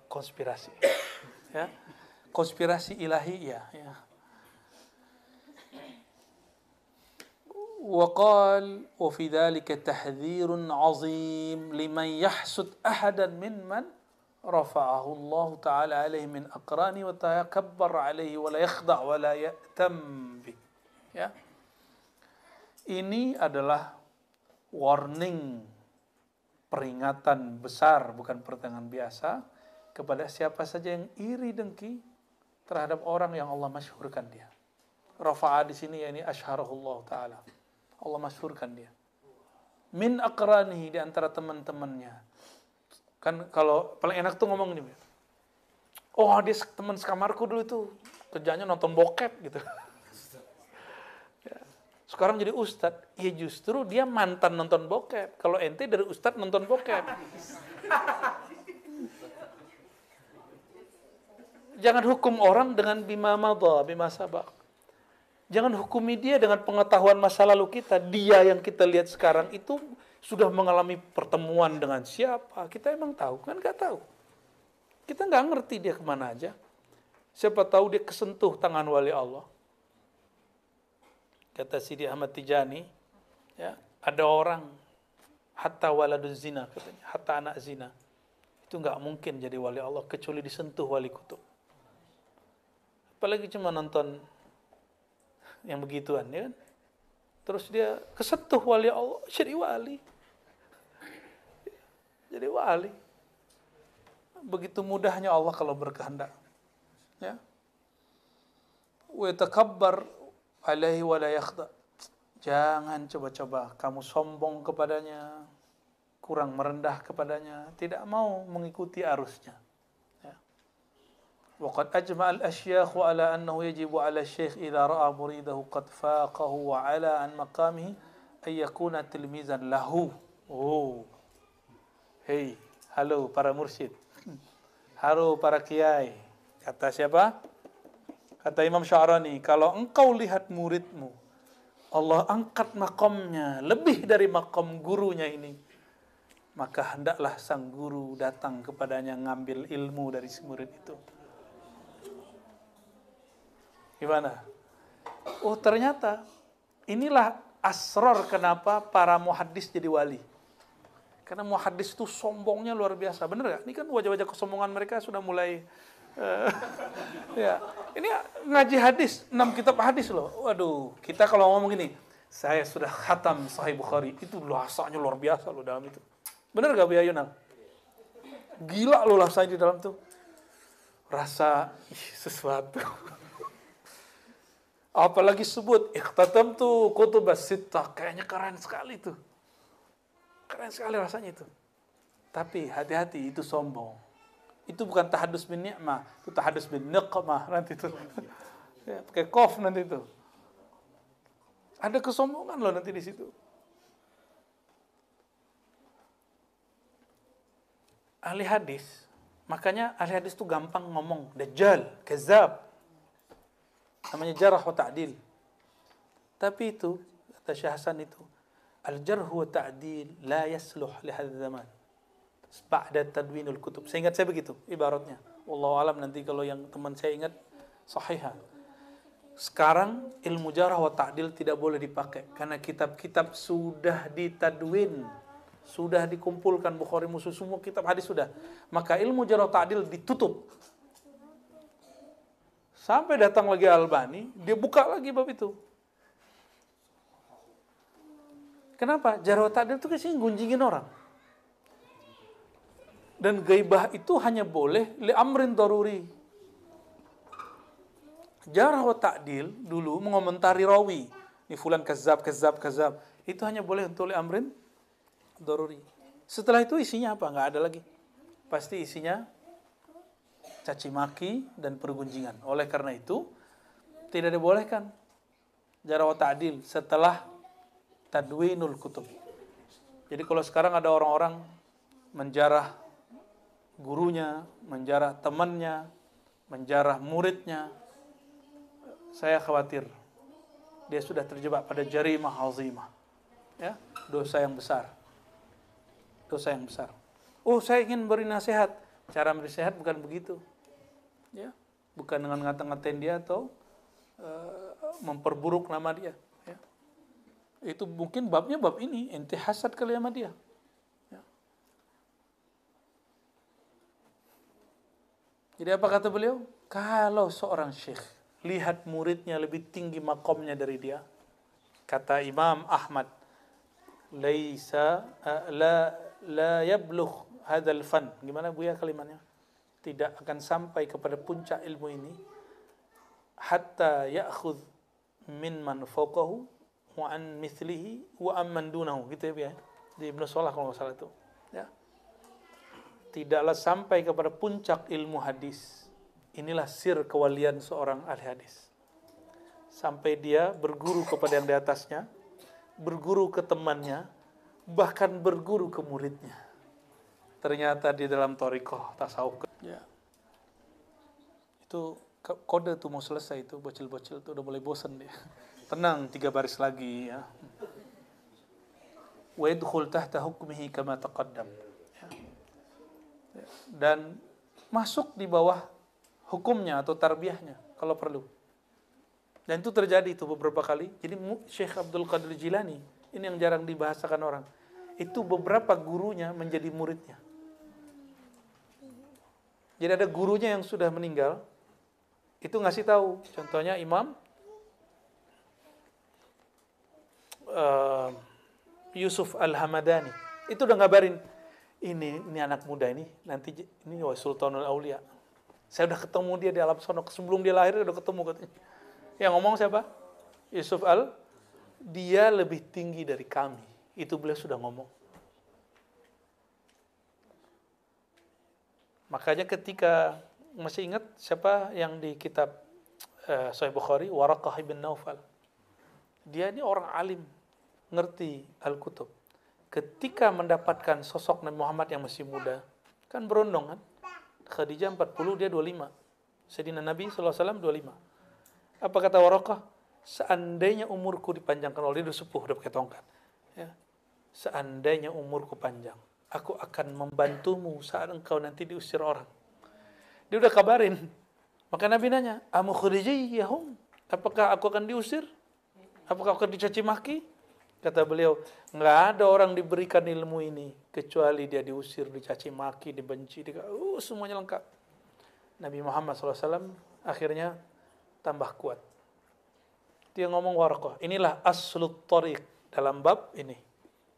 konspirasi. Ya, konspirasi ilahi ya. وقال وفي ذلك تحذير عظيم لمن يحسد أحدا ممن رفعه الله تعالى عليه من أقرانه وتكبر عليه ولا يخضع ولا يأتم به. Ya. Ini adalah warning, peringatan besar, bukan pertanyaan biasa, kepada siapa saja yang iri dengki terhadap orang yang Allah masyhurkan dia. Rafa'a di sini yakni asyharahullah taala. Allah masyhurkan dia. Min aqranihi, di antara teman-temannya. Kan kalau paling enak tuh ngomong ini. Oh, dia teman sekamarku dulu tuh. kerjanya nonton bokep gitu. Ya. Sekarang jadi ustadz, ya justru dia mantan nonton bokep. Kalau ente dari ustadz nonton bokep. Jangan hukum orang dengan bima madha, bima sabaq. Jangan hukumi dia dengan pengetahuan masa lalu kita. Dia yang kita lihat sekarang itu sudah mengalami pertemuan dengan siapa. Kita emang tahu? Kan nggak tahu. Kita nggak ngerti dia kemana aja. Siapa tahu dia kesentuh tangan wali Allah. Kata Sidi Ahmad Tijani, ya, ada orang hatta waladuz zina, katanya, hatta anak zina. Itu nggak mungkin jadi wali Allah kecuali disentuh wali kutub. Apalagi cuma nonton yang begituan, ya kan? Terus dia kesentuh wali Allah, jadi wali. Jadi wali. Begitu mudahnya Allah kalau berkehendak. Ya. Wa yatakabbar alaihi wa la yakhda. Jangan coba-coba kamu sombong kepadanya, kurang merendah kepadanya, tidak mau mengikuti arusnya. وقد أجمع الأشياخ على أنه يجب على الشيخ إذا رأى مريده قد فاقه وعلى عن مقامه أن يكون تلميذا له. Oh, hey, halo para mursyid, halo para kiai. Kata siapa? Kata Imam Sya'rani, kalau engkau lihat muridmu, Allah angkat makamnya lebih dari makam gurunya ini, maka hendaklah sang guru datang kepadanya ngambil ilmu dari si murid itu. Gimana? Oh, ternyata inilah asror kenapa para muhaddis jadi wali. Karena muhaddis itu sombongnya luar biasa. Bener gak? Ini kan wajah-wajah kesombongan mereka sudah mulai ya. Ini ngaji hadis, 6 kitab hadis loh. Waduh, kita kalau ngomong gini, saya sudah khatam Sahih Bukhari, itu rasanya luar biasa loh dalam itu. Bener gak Buya Yunal? Gila loh rasanya di dalam itu. Rasa sesuatu. Apalagi sebut ikhtatamtu kutubas sittah, kayaknya keren sekali tuh. Keren sekali rasanya itu. Tapi hati-hati, itu sombong. Itu bukan tahadus bin ni'mah, itu tahadus bin niqmah nanti itu. Ya, pakai qaf nanti itu. Ada kesombongan loh nanti di situ. Ahli hadis, makanya ahli hadis itu gampang ngomong dajjal, kazab. Namanya jarh wa ta'dil. Tapi itu kata Syekh Hasan itu, al-jarh wa ta'dil la yasluh li hadzal zaman. Ba'da tadwinul kutub. Saya ingat saya begitu ibaratnya. Wallahu alam, nanti kalau yang teman saya ingat sahihah. Sekarang ilmu jarh wa ta'dil tidak boleh dipakai karena kitab-kitab sudah ditadwin, sudah dikumpulkan Bukhari Muslim, semua kitab hadis sudah. Maka ilmu jarh wa ta'dil ditutup. Sampai datang lagi Albani, dia buka lagi bab itu. Kenapa? Jarh wa ta'dil itu kesini gunjingin orang. Dan ghaibah itu hanya boleh li amrin daruri. Jarh wa ta'dil dulu mengomentari rawi. Ini fulan kazab. Itu hanya boleh untuk li amrin daruri. Setelah itu isinya apa? Nggak ada lagi. Pasti isinya caci maki dan pergunjingan. Oleh karena itu tidak dibolehkan jarh wa ta'dil setelah tadwinul kutub. Jadi kalau sekarang ada orang-orang menjarah gurunya, menjarah temannya, menjarah muridnya, saya khawatir dia sudah terjebak pada jarimah azimah. Ya, dosa yang besar. Dosa yang besar. Oh, saya ingin beri nasihat. Cara beri nasihat bukan begitu. Ya, bukan dengan ngata-ngatain dia atau memperburuk nama dia. Ya. Itu mungkin babnya bab ini, ente hasad kali sama dia. Ya. Jadi apa kata beliau? Kalau seorang syekh lihat muridnya lebih tinggi makomnya dari dia, kata Imam Ahmad, laisa la yablugh hadzal fan. Gimana Buya kalimatnya? Tidak akan sampai kepada puncak ilmu ini hatta ya'khudh min man fawqahu wa an mithlihi wa amman dunahu, gitu ya Buya. Di Ibnu Shalah kalau enggak salah itu. Ya. Tidaklah sampai kepada puncak ilmu hadis inilah sir kewalian seorang ahli hadis. Sampai dia berguru kepada yang di atasnya, berguru ke temannya, bahkan berguru ke muridnya. Ternyata di dalam thariqah tasawuf, ya, itu kode tuh mau selesai, itu bocil-bocil tuh udah mulai bosan dia. Tenang, 3 baris lagi ya. Wa yadkhul tahta hukmihi kama taqaddam. Ya. Dan masuk di bawah hukumnya atau tarbiyahnya kalau perlu. Dan itu terjadi itu beberapa kali. Jadi Syekh Abdul Qadir Jilani, ini yang jarang dibahasakan orang. Itu beberapa gurunya menjadi muridnya. Jadi ada gurunya yang sudah meninggal, itu ngasih tahu. Contohnya Imam Yusuf Al-Hamadani. Itu udah ngabarin, ini anak muda ini, nanti ini Sultanul Aulia. Saya udah ketemu dia di alam sono. Sebelum dia lahir udah ketemu katanya. Yang ngomong siapa? Yusuf dia lebih tinggi dari kami. Itu beliau sudah ngomong. Makanya ketika, masih ingat siapa yang di kitab Sahih Bukhari, Waraqah ibn Naufal. Dia ini orang alim, ngerti Al-Kutub. Ketika mendapatkan sosok Nabi Muhammad yang masih muda, kan berondong kan? Khadijah 40, dia 25. Sayyidina Nabi SAW 25. Apa kata Waraqah? Seandainya umurku dipanjangkan oleh dia, sepuh, udah pakai tongkat. Ya. Seandainya umurku panjang, aku akan membantumu saat engkau nanti diusir orang. Dia udah kabarin. Maka Nabi nanya, amukhrijiyahum? Apakah aku akan diusir? Apakah aku akan dicaci maki? Kata beliau, nggak ada orang diberikan ilmu ini kecuali dia diusir, dicaci maki, dibenci, semuanya lengkap. Nabi Muhammad SAW akhirnya tambah kuat. Dia ngomong Waraqah, inilah aslut thariq dalam bab ini.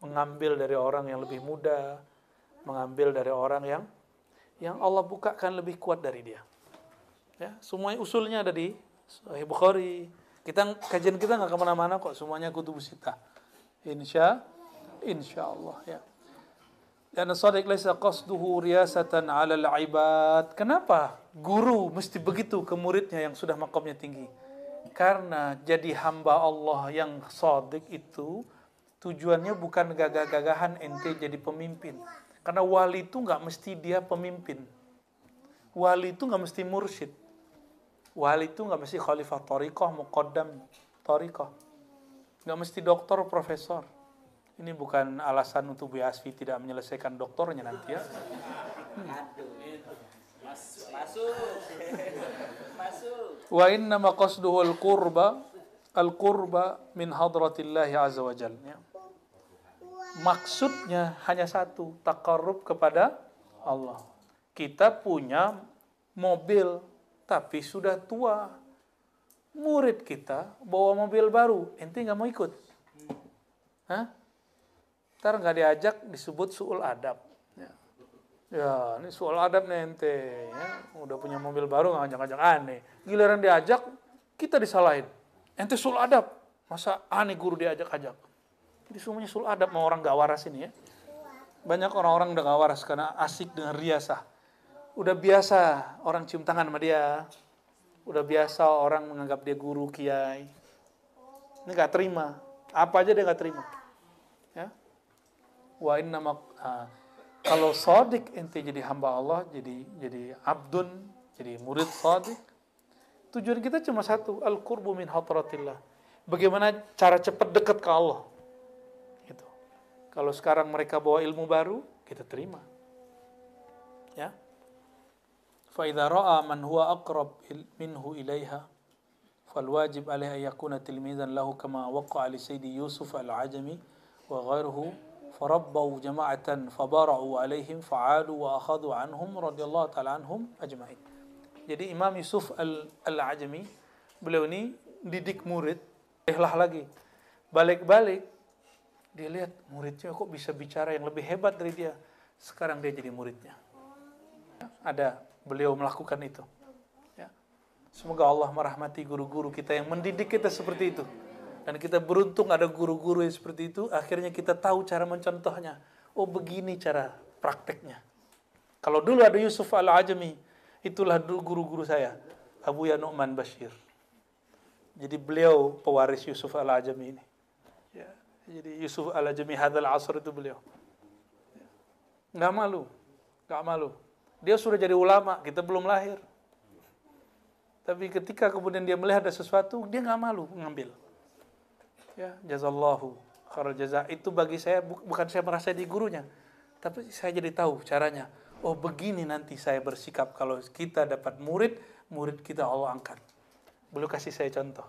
Mengambil dari orang yang lebih muda, mengambil dari orang yang Allah bukakan lebih kuat dari dia. Ya, semuanya usulnya ada di Sahih Bukhari. Kajian kita nggak kemana-mana kok, semuanya kutubus sittah. Insya Allah ya. Dan as-sadiq laisa qasduhu riyasatan 'ala al-'ibad. Kenapa guru mesti begitu ke muridnya yang sudah makamnya tinggi? Karena jadi hamba Allah yang shadiq itu tujuannya bukan gagah-gagahan ente jadi pemimpin. Karena wali itu nggak mesti dia pemimpin. Wali itu nggak mesti mursyid. Wali itu nggak mesti khalifah thariqah, muqaddam thariqah. Nggak mesti doktor, profesor. Ini bukan alasan untuk Bu Asfi tidak menyelesaikan doktornya nanti ya. Masuk. Wa inna ma qasduhu al-qurba min hadratillahi azza wa jalla. Maksudnya hanya satu, taqarrub kepada Allah. Kita punya mobil tapi sudah tua. Murid kita bawa mobil baru, ente nggak mau ikut? Hah? Ntar nggak diajak disebut su'ul adab. Ya, ini su'ul adab nih ente. Ya. Udah punya mobil baru nggak ngajak-ngajak aneh. Giliran diajak, kita disalahin. Ente su'ul adab. Masa aneh guru diajak-ajak? Jadi semuanya su'ul adab sama orang nggak waras ini ya. Banyak orang-orang udah nggak waras karena asik dengan riasah. Udah biasa orang cium tangan sama dia. Udah biasa orang menganggap dia guru, kiai. Ini nggak terima. Apa aja dia nggak terima. Ya. Wa inna kalau shadiq ente jadi hamba Allah, jadi abdun, jadi murid shadiq. Tujuan kita cuma satu, al-qurbu min hadratillah. Bagaimana cara cepat dekat ke Allah. Gitu. Kalau sekarang mereka bawa ilmu baru, kita terima. Ya. Fa idza ra'a man huwa aqrab minhu ilaiha fal wajib alaihi an yakuna tilmizan lahu kama waqa'a li sayyidi Yusuf al-Ajami wa ghairuhu فربوا جماعة فبارعوا عليهم فعادوا وأخذوا عنهم رضي الله تعالى عنهم أجمعين. Jadi Imam Yusuf Al-Ajami, beliau ini didik murid, lagi. Balik-balik, dia lihat muridnya kok bisa bicara yang lebih hebat dari dia. Sekarang dia jadi muridnya. Ada beliau melakukan itu. Ya. Semoga Allah merahmati guru-guru kita yang mendidik kita seperti itu. Dan kita beruntung ada guru-guru yang seperti itu, akhirnya kita tahu cara mencontohnya. Oh begini cara prakteknya. Kalau dulu ada Yusuf Al-Ajami, Itulah dulu guru-guru saya, Abuya Nu'man Bashir. Jadi beliau pewaris Yusuf Al-Ajami ini. Ya, jadi Yusuf Al-Ajami hadzal asr itu beliau. Nggak malu, nggak malu. Dia sudah jadi ulama, kita belum lahir. Tapi ketika kemudian dia melihat ada sesuatu, dia nggak malu mengambil. Ya, jazallahu khairal jaza. Itu bagi saya bukan saya merasa di gurunya, tapi saya jadi tahu caranya. Oh, begini nanti saya bersikap kalau kita dapat murid, murid kita Allah angkat. Beliau kasih saya contoh.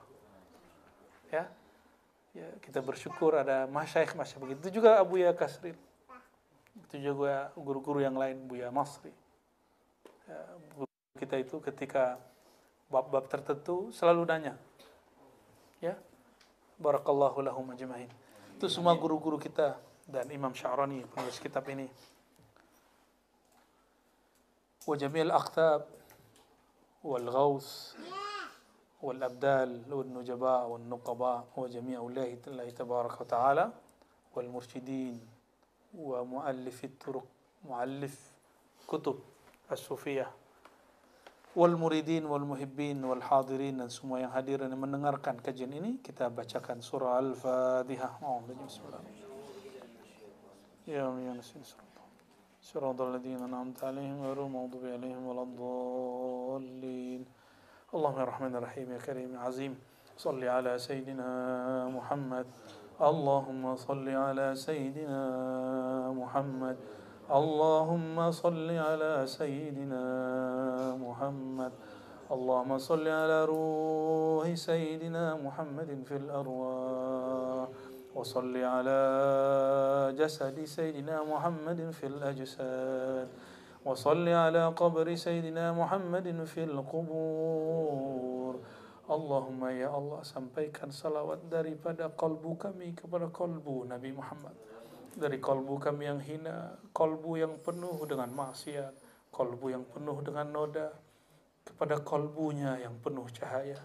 Ya. Ya, kita bersyukur ada masyayikh begitu. Itu juga Abuya Kasril. Itu juga guru-guru yang lain, Buya Masri. Ya, guru kita itu ketika bab-bab tertentu selalu nanya. Ya. Barakallahu lahum ajma'in. Itu semua guru-guru kita dan Imam Sya'rani penulis kitab ini. Wa jami'al aqtab wal ghaus wal abdal wal nujaba wal nuqaba wa jami'u Allah tabaraka wa ta'ala wal mursyidin wa muallif turuq muallif kutub as-sufiyah wal muridin wal muhibbin wal hadirin dan semua yang hadir dan mendengarkan kajian ini, kita bacakan surah Al-Fatihah. Bismillahirrahmanirrahim. Ya Yasin صراط الذين أنعمت عليهم غير المغضوب عليهم ولا الضالين اللهم يا رحمن الرحيم يا كريم يا عظيم صل على سيدنا محمد اللهم صل على سيدنا محمد اللهم صل على سيدنا محمد اللهم صل على روح سيدنا محمد في الأرواح وصل على جسد سيدنا محمد في الأجساد وصل على قبر سيدنا محمد في القبور اللهم ya Allah, sampaikan salawat daripada kalbu kami kepada kalbu Nabi Muhammad, dari kalbu kami yang hina, kalbu yang penuh dengan maksiat, kalbu yang penuh dengan noda, kepada kalbunya yang penuh cahaya.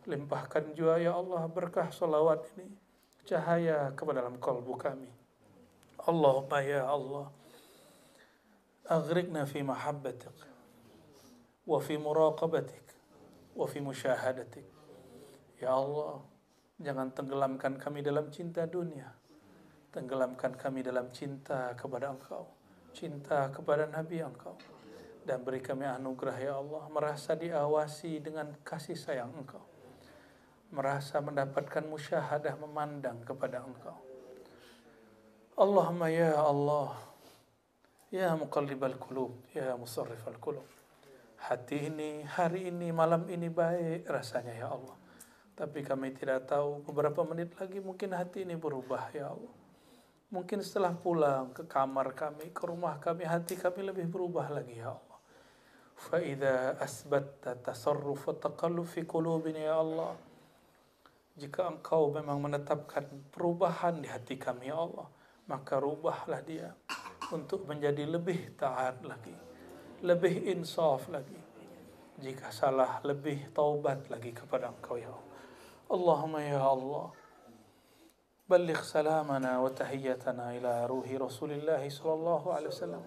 Limpahkan juga ya Allah berkah salawat ini, cahaya kepada dalam kalbu kami. Allahumma ya Allah, aghrikna fi mahabbatik wa fi muraqabatik wa fi musyahadatik. Ya Allah, jangan tenggelamkan kami dalam cinta dunia, tenggelamkan kami dalam cinta kepada Engkau, cinta kepada Nabi Engkau, dan beri kami anugerah ya Allah, merasa diawasi dengan kasih sayang Engkau, merasa mendapatkan musyahadah memandang kepada Engkau. Allahumma ya Allah, ya muqallibal qulub, ya musarrifal qulub. Hati ini, hari ini, malam ini baik rasanya ya Allah, tapi kami tidak tahu beberapa menit lagi mungkin hati ini berubah ya Allah. Mungkin setelah pulang ke kamar kami, ke rumah kami, hati kami lebih berubah lagi ya Allah. Fa idza asbatta tasarruf wa taqallub fi qulubina ya Allah, jika Engkau memang menetapkan perubahan di hati kami ya Allah, maka rubahlah dia untuk menjadi lebih taat lagi, lebih insaf lagi. Jika salah, lebih taubat lagi kepada Engkau ya Allah. Allahumma ya Allah, balligh salamana wa tahiyyatana ila ruhi Rasulillah sallallahu alaihi wasallam.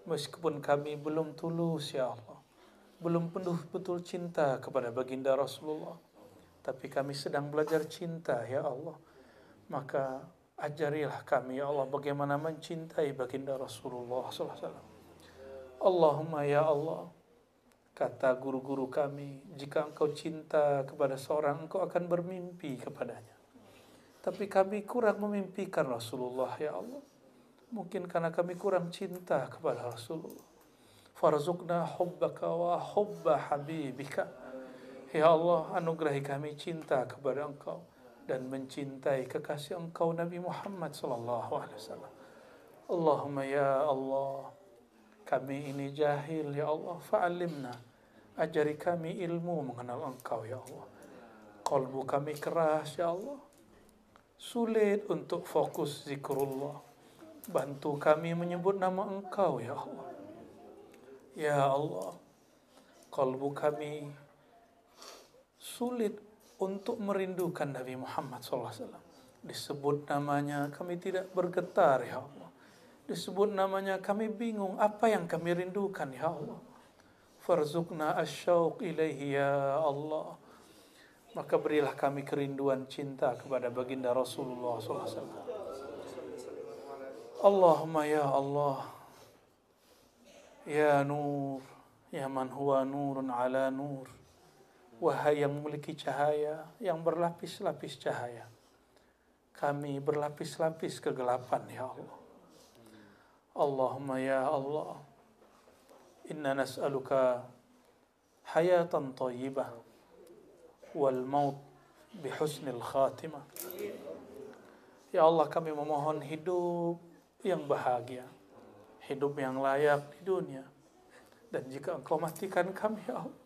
Meskipun kami belum tulus ya Allah, belum penuh betul cinta kepada baginda Rasulullah, tapi kami sedang belajar cinta ya Allah, maka ajarilah kami ya Allah bagaimana mencintai baginda Rasulullah SAW. Allahumma ya Allah, kata guru-guru kami, jika engkau cinta kepada seorang, engkau akan bermimpi kepadanya. Tapi kami kurang memimpikan Rasulullah ya Allah, mungkin karena kami kurang cinta kepada Rasulullah. Farzuqna hubbaka wa hubba habibika. Ya Allah, anugerahi kami cinta kepada Engkau dan mencintai kekasih Engkau Nabi Muhammad sallallahu alaihi wasallam. Allahumma ya Allah, kami ini jahil ya Allah, fa'alimna, ajari kami ilmu mengenal Engkau ya Allah. Qalbu kami keras ya Allah, sulit untuk fokus zikrullah. Bantu kami menyebut nama Engkau ya Allah. Ya Allah, qalbu kami sulit untuk merindukan Nabi Muhammad SAW. Disebut namanya kami tidak bergetar ya Allah. Disebut namanya kami bingung apa yang kami rindukan ya Allah. farzuqna asyauq ilaihi ya Allah. Maka berilah kami kerinduan cinta kepada baginda Rasulullah SAW. Allahumma ya Allah, ya Nur, ya man huwa nurun ala nur. Wahai yang memiliki cahaya, yang berlapis-lapis cahaya, kami berlapis-lapis kegelapan ya Allah. Allahumma ya Allah, inna nas'aluka hayatan thayyibah wal maut bihusnil khatimah. Ya Allah, kami memohon hidup yang bahagia, hidup yang layak di dunia. Dan jika Engkau matikan kami ya Allah,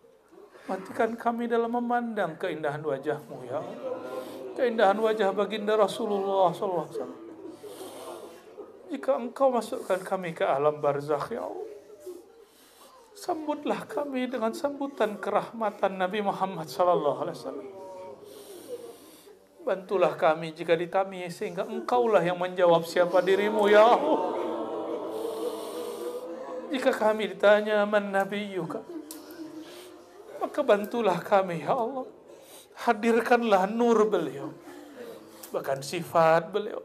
matikan kami dalam memandang keindahan wajah-Mu ya Allah, keindahan wajah baginda Rasulullah SAW. Jika Engkau masukkan kami ke alam barzakh ya Allah, sambutlah kami dengan sambutan kerahmatan Nabi Muhammad SAW. Bantulah kami jika di kami, sehingga Engkaulah yang menjawab siapa dirimu ya Allah. Jika kami ditanya man nabiyuka, maka bantulah kami ya Allah. Hadirkanlah nur beliau, bahkan sifat beliau,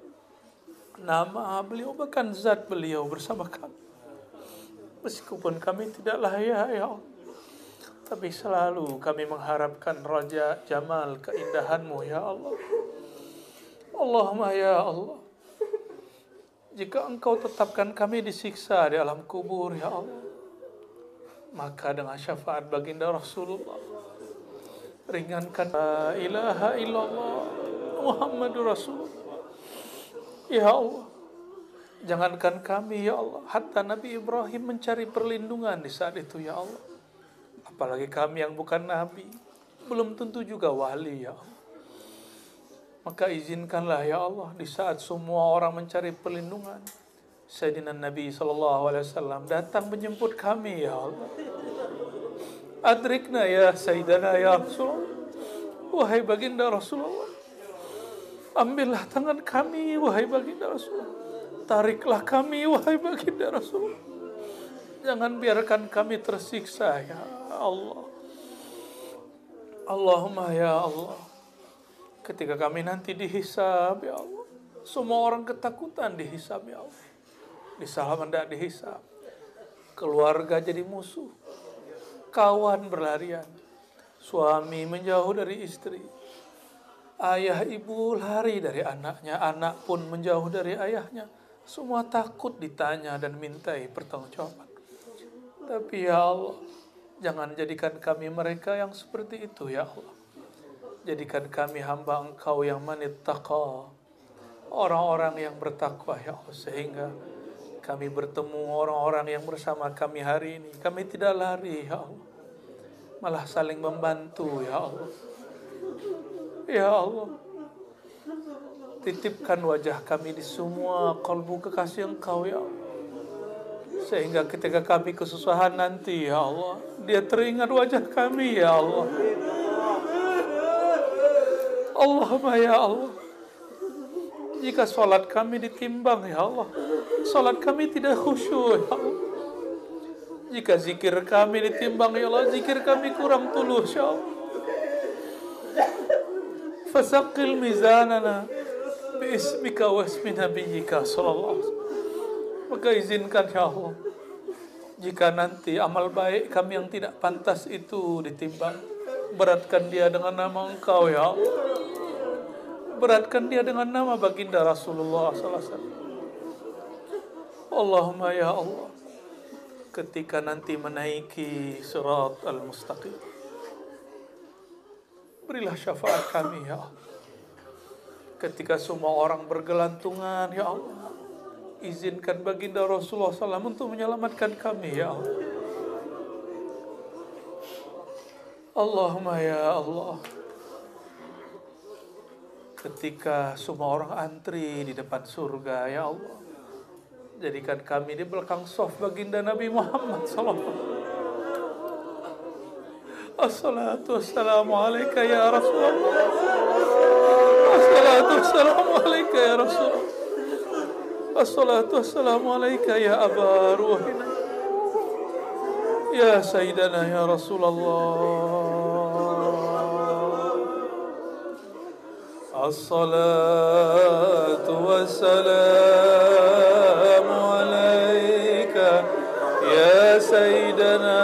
nama beliau, bahkan zat beliau bersama kami. Meskipun kami tidak layak ya Allah, tapi selalu kami mengharapkan raja jamal keindahan-Mu ya Allah. Allahumma ya Allah, jika Engkau tetapkan kami disiksa di alam kubur ya Allah, maka dengan syafaat baginda Rasulullah, ringankan la ilaha illallah Muhammadur Rasulullah ya Allah. Jangankan kami ya Allah, hatta Nabi Ibrahim mencari perlindungan di saat itu ya Allah. Apalagi kami yang bukan Nabi, belum tentu juga wali ya Allah. Maka izinkanlah ya Allah, di saat semua orang mencari perlindungan, Sayyidina Nabi SAW datang menjemput kami ya Allah. Adrikna ya Sayyidina ya Rasulullah, wahai baginda Rasulullah. Ambillah tangan kami wahai baginda Rasulullah, tariklah kami wahai baginda Rasulullah. Jangan biarkan kami tersiksa ya Allah. Allahumma ya Allah, ketika kami nanti dihisab ya Allah, semua orang ketakutan dihisab ya Allah. Disalah hendak dihisab, keluarga jadi musuh, kawan berlarian, suami menjauh dari istri, ayah ibu lari dari anaknya, anak pun menjauh dari ayahnya. Semua takut ditanya dan mintai pertanggungjawaban. Tapi ya Allah, jangan jadikan kami mereka yang seperti itu ya Allah. Jadikan kami hamba Engkau yang manittaqa, orang-orang yang bertakwa ya Allah, sehingga kami bertemu orang-orang yang bersama kami hari ini. Kami tidak lari ya Allah, malah saling membantu ya Allah. Ya Allah, titipkan wajah kami di semua kalbu kekasih Engkau ya Allah, sehingga ketika kami kesusahan nanti ya Allah, dia teringat wajah kami ya Allah. Allahumma ya Allah, jika sholat kami ditimbang ya Allah, sholat kami tidak khusyuk ya Allah. Jika zikir kami ditimbang ya Allah, zikir kami kurang tulus ya Allah. Fasaqil mizanana biismika wa ismi nabiyyika sallallahu alaihi wasallam. Maka izinkan ya Allah, jika nanti amal baik kami yang tidak pantas itu ditimbang, beratkan dia dengan nama Engkau ya Allah. Beratkan dia dengan nama baginda Rasulullah SAW. Allahumma ya Allah, ketika nanti menaiki sirat al-mustaqim, berilah syafaat kami ya Allah. Ketika semua orang bergelantungan ya Allah, izinkan baginda Rasulullah SAW untuk menyelamatkan kami ya Allah. Allahumma ya Allah, ketika semua orang antri di depan surga ya Allah, jadikan kami di belakang saf baginda Nabi Muhammad SAW. Assalatu wassalamu alaika ya Rasulullah. Assalatu wassalamu alaika ya Rasulullah. Assalatu wassalamu alaika ya Aba Ruhina. يا سيدنا يا رسول الله. الصلاة والسلام عليك يا سيدنا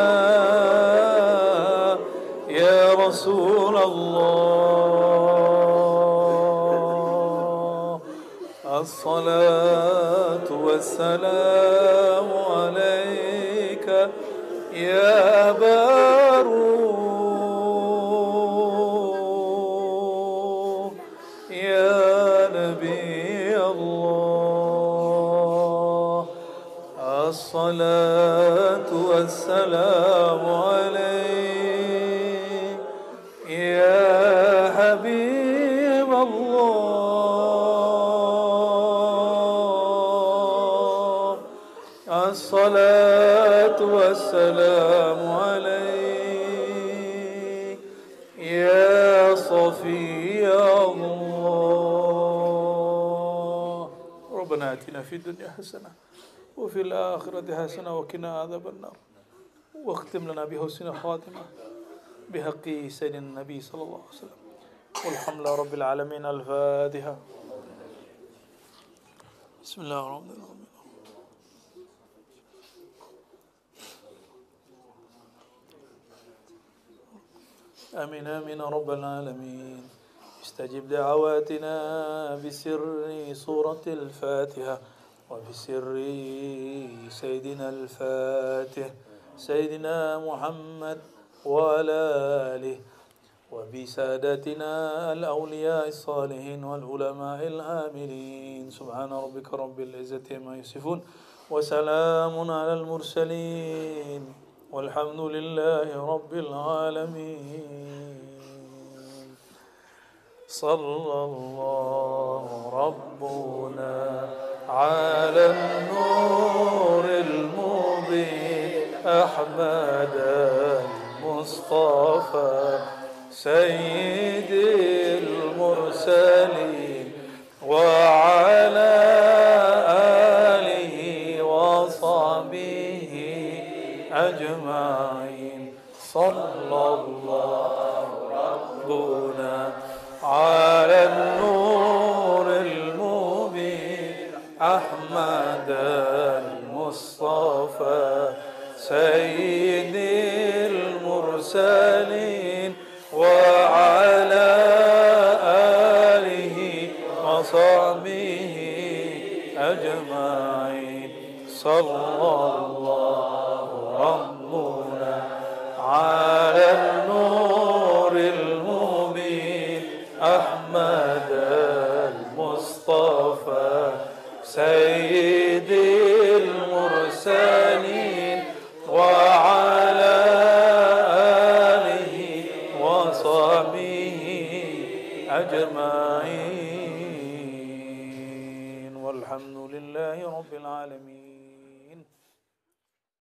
يا رسول الله. الصلاة والسلام عليك يا أبا روح يا نبي الله. الصلاة والسلام عليك يا حبيب الله. الصلاة والسلام عليك يا صفي الله. ربنا آتنا في الدنيا حسنة وفي الآخرة حسنة وقنا عذاب النار. واختم لنا بحسن خاتمة بحق سيدنا النبي صلى الله عليه وسلم. والحمد لله رب العالمين. الفاتحة. بسم الله الرحمن الرحيم. آمين آمين رب العالمين. استجب دعواتنا بسر سورة الفاتحة وبسر سيدنا الفاتح سيدنا محمد وعلى آله وبسادتنا الأولياء الصالحين والعلماء العاملين. سبحان ربك رب العزة عما يصفون وسلام على المرسلين والحمد لله رب العالمين. صلى الله ربنا على النور المبين أحمد المصطفى سيد المرسلين وعلى آله وصحبه أجمعين. صلى الله ربنا على النور المبين أحمد المصطفى سيد المرسلين وعلى آله وصحبه أجمعين. صلى الله ربنا على النور المبين أحمد المصطفى سيد المرسلين وعلى آله وصحبه أجمعين. والحمد لله رب العالمين.